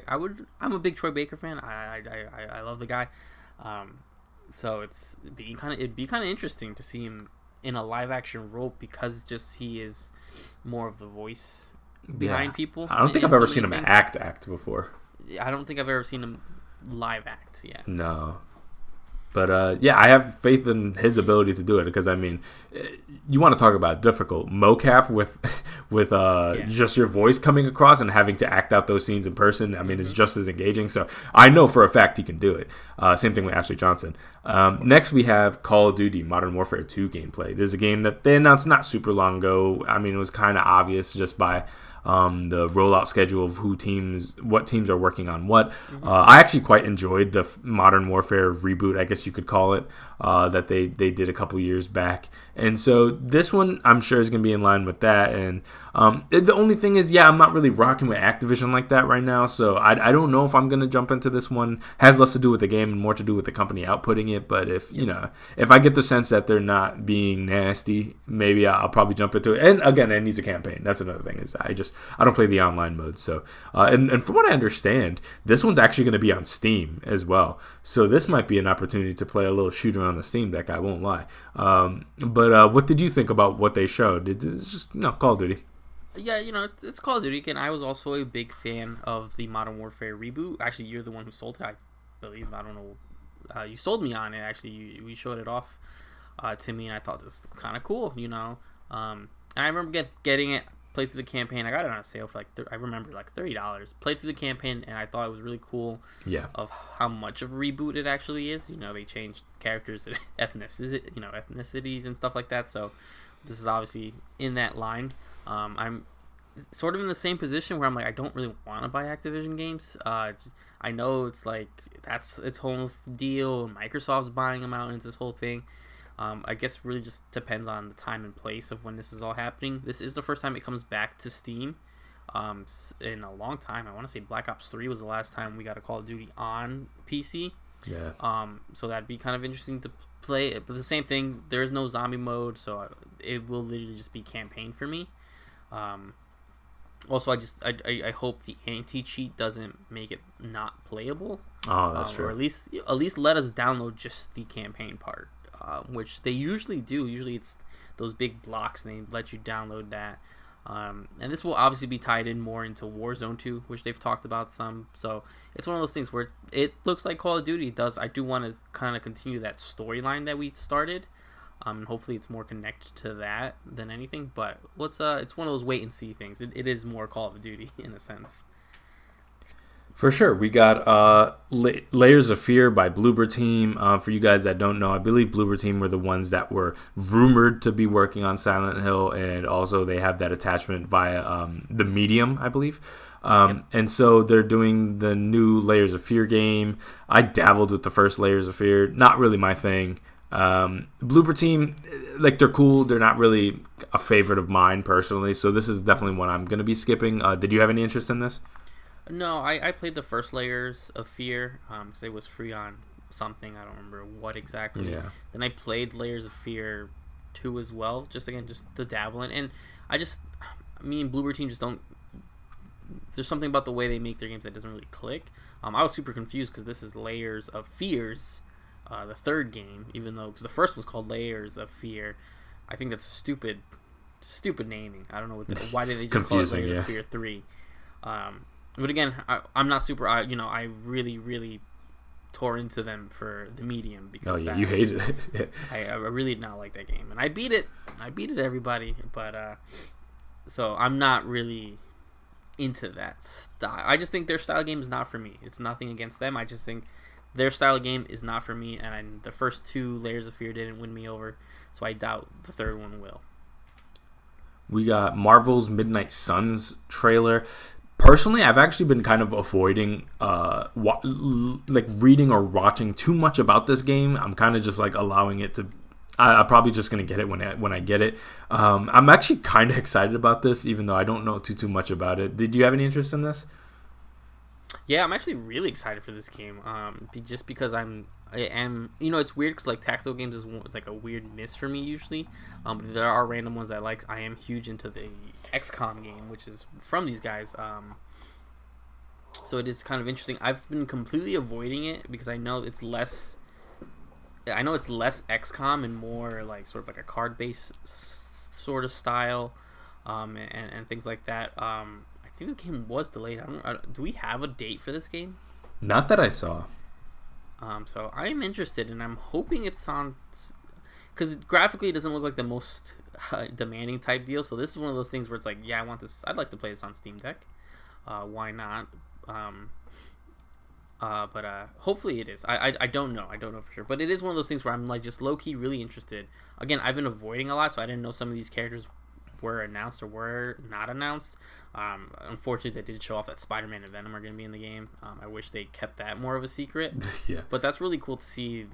I would. I'm a big Troy Baker fan. I love the guy. So it'd be kind of interesting to see him in a live action role, because just he is more of the voice behind people. I don't think I've ever seen him act before. I don't think I've ever seen him live act. Yeah. No. But yeah, I have faith in his ability to do it because I mean, you want to talk about difficult mocap with just your voice coming across and having to act out those scenes in person. I mean, it's just as engaging. So I know for a fact he can do it. Same thing with Ashley Johnson. Next, we have Call of Duty Modern Warfare 2 gameplay. This is a game that they announced not super long ago. I mean, it was kind of obvious just by the rollout schedule of what teams are working on what. I actually quite enjoyed the Modern Warfare reboot, I guess you could call it, that they did a couple years back. And so this one, I'm sure, is going to be in line with that. And the only thing is, I'm not really rocking with Activision like that right now. So I don't know if I'm going to jump into this one. Has less to do with the game and more to do with the company outputting it. But if I get the sense that they're not being nasty, maybe I'll probably jump into it. And again, it needs a campaign. That's another thing, is I don't play the online mode. So and from what I understand, this one's actually going to be on Steam as well. So this might be an opportunity to play a little shooter on the Steam Deck. I won't lie. But what did you think about what they showed? It's just Call of Duty. Yeah, it's Call of Duty. Again, I was also a big fan of the Modern Warfare reboot. Actually, you're the one who sold it, I believe. I don't know. You sold me on it, actually. You showed it off to me, and I thought this was kind of cool, And I remember getting it, played through the campaign. I got it on a sale for I remember $30. Played through the campaign, and I thought it was really cool. Yeah. Of how much of a reboot it actually is. They changed characters, ethnicities, and stuff like that. So this is obviously in that line. I'm sort of in the same position where I'm like, I don't really want to buy Activision games. I know it's that's its whole deal. Microsoft's buying them out, and it's this whole thing. I guess it really just depends on the time and place of when this is all happening. This is the first time it comes back to Steam in a long time. I want to say Black Ops 3 was the last time we got a Call of Duty on PC. Yeah. So that'd be kind of interesting to play. But the same thing, there is no zombie mode, so it will literally just be campaign for me. Also, I hope the anti-cheat doesn't make it not playable. Oh, that's true. Or at least let us download just the campaign part, which they usually do. Usually it's those big blocks, and they let you download that. And this will obviously be tied in more into Warzone 2, which they've talked about some. So it's one of those things where it looks like Call of Duty does. I do want to kind of continue that storyline that we started. And hopefully it's more connected to that than anything. But it's one of those wait and see things. It is more Call of Duty in a sense. For sure. We got Layers of Fear by Bloober Team. For you guys that don't know, I believe Bloober Team were the ones that were rumored to be working on Silent Hill, and also they have that attachment via the Medium, I believe. Yep. And so they're doing the new Layers of Fear game. I dabbled with the first Layers of Fear. Not really my thing. Bloober Team, they're cool. They're not really a favorite of mine personally, so this is definitely one I'm going to be skipping. Did you have any interest in this? No, I played the first Layers of Fear because it was free on something. I don't remember what exactly. Yeah. Then I played Layers of Fear 2 as well, just to dabble in. And me and Bloober Team just don't. There's something about the way they make their games that doesn't really click. I was super confused because this is Layers of Fears, the third game, even though because the first was called Layers of Fear. I think that's stupid naming. I don't know why did they just call it Layers of Fear 3. But again, I'm not super. I really, really tore into them for the Medium because you hated it. I really did not like that game, and I beat it. Everybody, but so I'm not really into that style. I just think their style game is not for me. It's nothing against them. I just think their style of game is not for me, and the first 2 Layers of Fear didn't win me over, so I doubt the third one will. We got Marvel's Midnight Suns trailer. Personally, I've actually been kind of avoiding reading or watching too much about this game. I'm kind of just allowing it to. I'm probably just gonna get it when I get it. I'm actually kind of excited about this, even though I don't know too much about it. Did you have any interest in this? Yeah, I'm actually really excited for this game. Just because I am. It's weird because tactical games is a weird miss for me usually. But there are random ones I like. I am huge into the XCOM game, which is from these guys. So it is kind of interesting. I've been completely avoiding it because I know it's less. I know it's less XCOM and more sort of a card-based sort of style, and things like that. I think the game was delayed. Do we have a date for this game? Not that I saw. So I am interested, and I'm hoping it's on, because graphically it doesn't look like the most demanding type deal. So this is one of those things where it's like, yeah, I want this. I'd like to play this on Steam Deck. Why not? But hopefully it is. I don't know. I don't know for sure. But it is one of those things where I'm like just low key really interested. Again, I've been avoiding a lot, so I didn't know some of these characters were announced or were not announced. Unfortunately, they did show off that Spider-Man and Venom are going to be in the game. I wish they kept that more of a secret. Yeah. But that's really cool to see.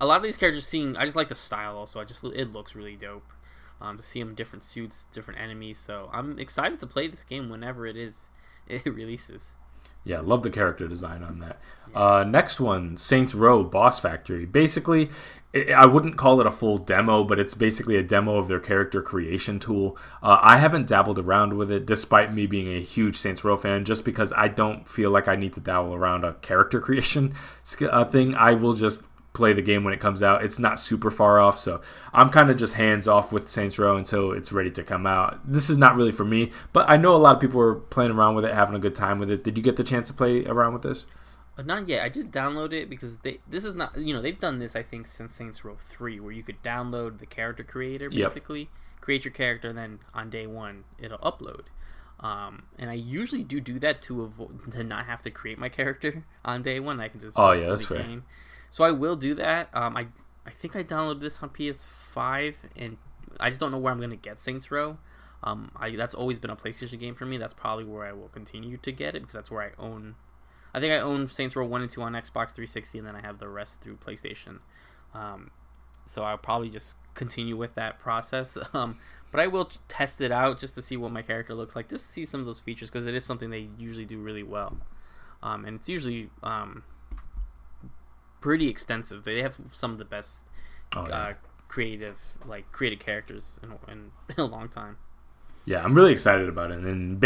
A lot of these characters I just like the style also. It looks really dope. To see them in different suits, different enemies. So I'm excited to play this game whenever it releases. Yeah, love the character design on that. Yeah. Next one, Saints Row Boss Factory. Basically, I wouldn't call it a full demo, but it's basically a demo of their character creation tool. I haven't dabbled around with it, despite me being a huge Saints Row fan, just because I don't feel like I need to dabble around a character creation thing. I will just play the game when it comes out. It's not super far off, so I'm kind of just hands off with Saints Row until it's ready to come out. This is not really for me, but I know a lot of people are playing around with it, having a good time with it. Did you get the chance to play around with this? Not yet. I did download it because this is not, they've done this I think since Saints Row 3, where you could download the character creator basically, create your character, and then on day one it'll upload. And I usually do that to not have to create my character on day one. I can just that's fair. Game. So I will do that. I think I downloaded this on PS5, and I just don't know where I'm going to get Saints Row. That's always been a PlayStation game for me. That's probably where I will continue to get it, because that's where I own. I think I own Saints Row 1 and 2 on Xbox 360, and then I have the rest through PlayStation. So I'll probably just continue with that process. But I will test it out just to see what my character looks like, just to see some of those features, because it is something they usually do really well. And it's usually pretty extensive. They have some of the best creative characters in a long time. Yeah, I'm really excited about it. And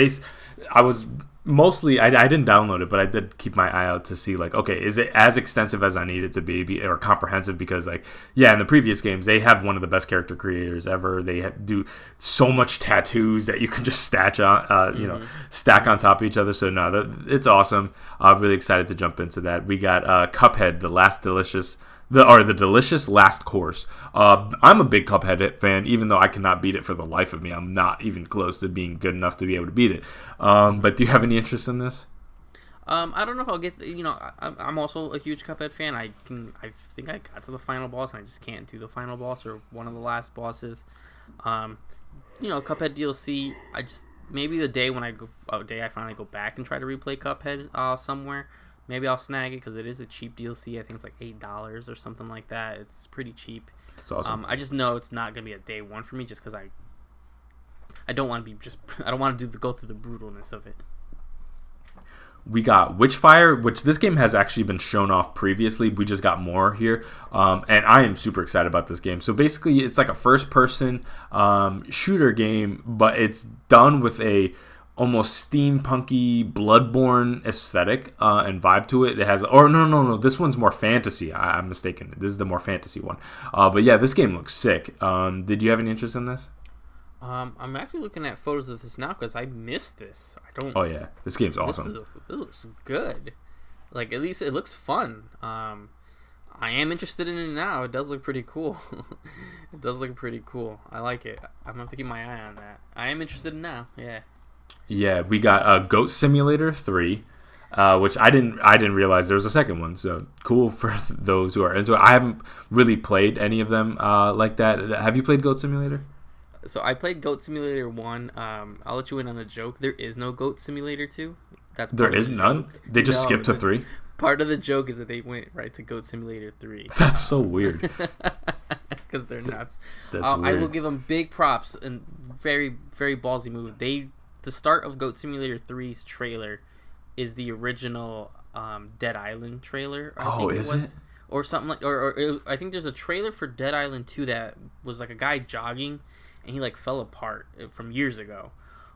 I was mostly I didn't download it, but I did keep my eye out to see like, okay, is it as extensive as I need it to be or comprehensive? Because like, yeah, in the previous games they have one of the best character creators ever. They do so much tattoos that you can just stack on top of each other. So no, it's awesome. I'm really excited to jump into that. We got Cuphead, the delicious last course. I'm a big Cuphead fan, even though I cannot beat it for the life of me. I'm not even close to being good enough to be able to beat it. But do you have any interest in this? I don't know if I'll get. I'm also a huge Cuphead fan. I think I got to the final boss, and I just can't do the final boss or one of the last bosses. Cuphead DLC. Maybe the day I finally go back and try to replay Cuphead somewhere. Maybe I'll snag it because it is a cheap DLC. I think it's like $8 or something like that. It's pretty cheap. That's awesome. I just know it's not gonna be a day one for me, just because I don't want to be I don't want to go through the brutalness of it. We got Witchfire, which this game has actually been shown off previously. We just got more here, and I am super excited about this game. So basically, it's like a first-person shooter game, but it's done with a almost steampunky Bloodborne aesthetic and vibe to it. It has, no, this one's more fantasy. I'm mistaken. This is the more fantasy one. But yeah, this game looks sick. Did you have any interest in this? I'm actually looking at photos of this now because I missed this. Oh yeah, this game's awesome. This looks good. Like, at least it looks fun. I am interested in it now. It does look pretty cool. I like it. I'm gonna have to keep my eye on that. I am interested in now. Yeah. Yeah, we got Goat Simulator 3, which I didn't realize there was a second one. So cool for those who are into it. I haven't really played any of them like that. Have you played Goat Simulator? So I played Goat Simulator 1. I'll let you in on the joke. There is no Goat Simulator 2. There is none? They just skipped to 3? Part of the joke is that they went right to Goat Simulator 3. That's so weird. Because they're nuts. That's weird. I will give them big props and very, very ballsy move. The start of Goat Simulator 3's trailer is the original Dead Island trailer. Is it? Or something like, or I think there's a trailer for Dead Island 2 that was like a guy jogging and he like fell apart from years ago.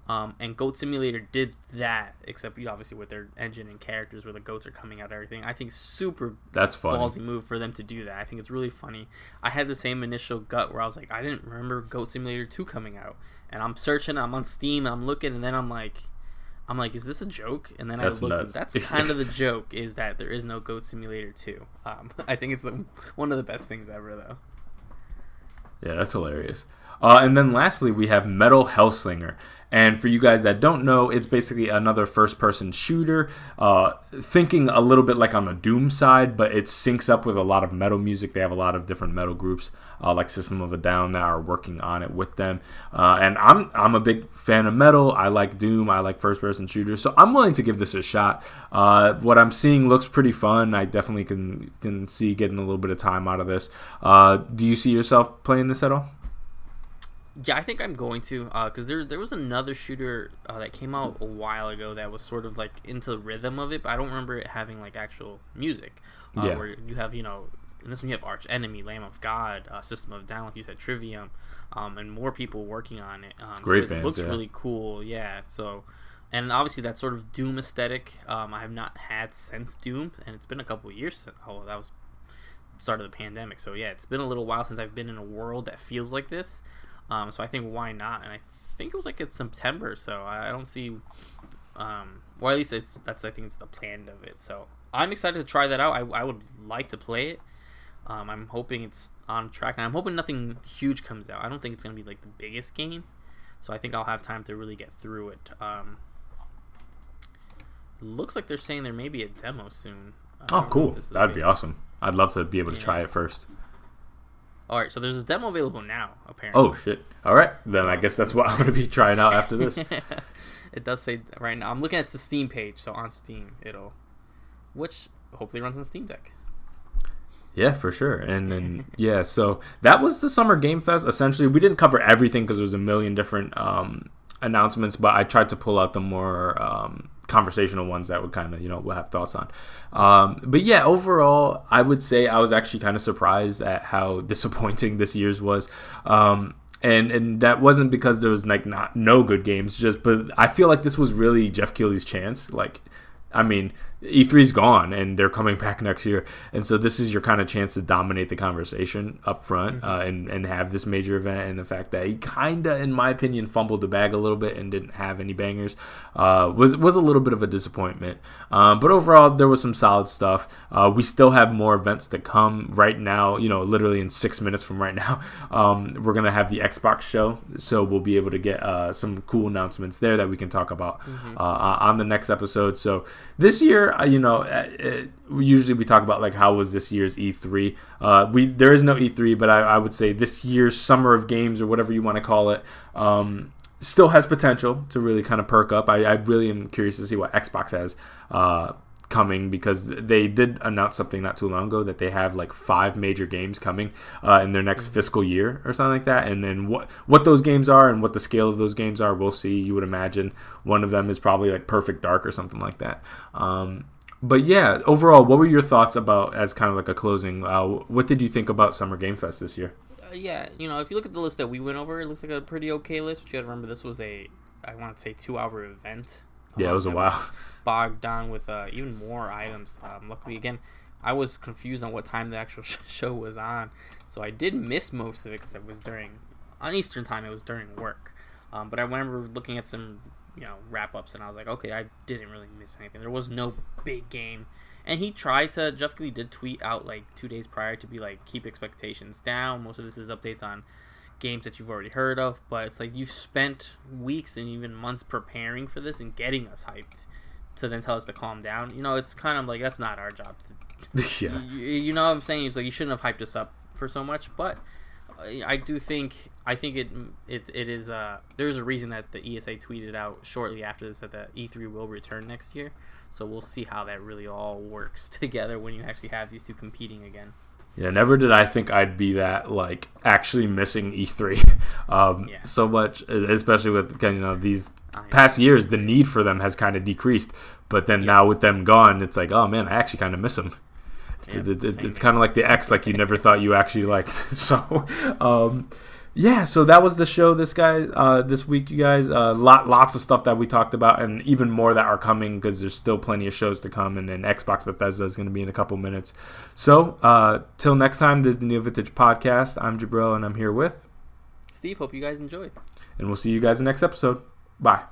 And Goat Simulator did that, except obviously with their engine and characters where the goats are coming out and everything. I think that's funny. Ballsy move for them to do that. I think it's really funny. I had the same initial gut where I was like, I didn't remember Goat Simulator 2 coming out. And I'm searching, I'm on Steam, I'm looking, and then I'm like, I'm like, is this a joke? And then That's I looked. nuts. That's kind of the joke, is that there is no Goat Simulator 2. I think it's one of the best things ever, though. Yeah, that's hilarious. And then lastly, we have Metal Hellslinger. And for you guys that don't know, it's basically another first-person shooter, thinking a little bit like on the Doom side, but it syncs up with a lot of metal music. They have a lot of different metal groups, like System of a Down, that are working on it with them. And I'm a big fan of metal. I like Doom. I like first-person shooters. So I'm willing to give this a shot. What I'm seeing looks pretty fun. I definitely can see getting a little bit of time out of this. Do you see yourself playing this at all? Yeah, I think I'm going to, because there was another shooter that came out a while ago that was sort of like into the rhythm of it, but I don't remember it having like actual music. Where you have, in this one you have Arch Enemy, Lamb of God, System of a Down, like you said, Trivium, and more people working on it. Great so bands, it looks really cool, yeah. So, and obviously that sort of Doom aesthetic, I have not had since Doom, and it's been a couple of years since. Oh, that was start of the pandemic. So yeah, it's been a little while since I've been in a world that feels like this. So I think, why not? And I think it was like it's September, so I don't see, or at least I think it's the plan of it. So I'm excited to try that out. I would like to play it. I'm hoping it's on track, and I'm hoping nothing huge comes out. I don't think it's gonna be like the biggest game, so I think I'll have time to really get through it. Looks like they're saying there may be a demo soon. Oh, cool! That'd be awesome. I'd love to be able to try it first. All right, so there's a demo available now, apparently. Oh, shit. All right. Then I guess that's what I'm going to be trying out after this. It does say right now. I'm looking at the Steam page, so on Steam, which hopefully runs on Steam Deck. Yeah, for sure. And then, yeah, so that was the Summer Game Fest. Essentially, we didn't cover everything because there was a million different announcements, but I tried to pull out the more conversational ones that would kind of, we'll have thoughts on. But yeah, overall, I would say I was actually kind of surprised at how disappointing this year's was. And that wasn't because there was like no good games, but I feel like this was really Jeff Keighley's chance. Like, I mean, E3's gone and they're coming back next year, and so this is your kind of chance to dominate the conversation up front, and have this major event. And the fact that he kind of, in my opinion, fumbled the bag a little bit and didn't have any bangers was a little bit of a disappointment. But overall, there was some solid stuff. We still have more events to come. Right now, literally in 6 minutes from right now, we're gonna have the Xbox show, so we'll be able to get some cool announcements there that we can talk about on the next episode. So this year, usually we talk about like how was this year's E3. There is no E3, but I would say this year's Summer of Games, or whatever you want to call it, still has potential to really kind of perk up. I really am curious to see what Xbox has coming, because they did announce something not too long ago that they have like 5 major games coming in their next fiscal year or something like that. And then what those games are and what the scale of those games are, we'll see. You would imagine one of them is probably like Perfect Dark or something like that. But yeah, overall, what were your thoughts about, as kind of like a closing, what did you think about Summer Game Fest this year? Yeah, if you look at the list that we went over, it looks like a pretty okay list. But you got to remember, this was I want to say 2-hour event. Yeah, it was a while. Bogged down with even more items. Luckily, again, I was confused on what time the actual show was on, so I did miss most of it because it was on Eastern time. It was during work. But I remember looking at some wrap-ups, and I was like, okay, I didn't really miss anything. There was no big game. And Jeff Keighley did tweet out like 2 days prior to be like, keep expectations down. Most of this is updates on games that you've already heard of, but it's like you spent weeks and even months preparing for this and getting us hyped to then tell us to calm down. It's kind of like, that's not our job to, yeah. You know what I'm saying? It's like, you shouldn't have hyped us up for so much, but I think it is there's a reason that the ESA tweeted out shortly after this that the E3 will return next year. So we'll see how that really all works together when you actually have these two competing again. Yeah, never did I think I'd be that like actually missing E3 so much, especially with these past years. The need for them has kind of decreased, but then now with them gone, it's like, oh man, I actually kind of miss them. It's kind of like the X, like you never thought you actually liked. So, so that was the show this week, you guys. Lots of stuff that we talked about, and even more that are coming, because there's still plenty of shows to come, and then Xbox Bethesda is going to be in a couple minutes. So, till next time, this is the NeoVintage Podcast. I'm Jabril, and I'm here with Steve. Hope you guys enjoyed. And we'll see you guys in the next episode. Bye.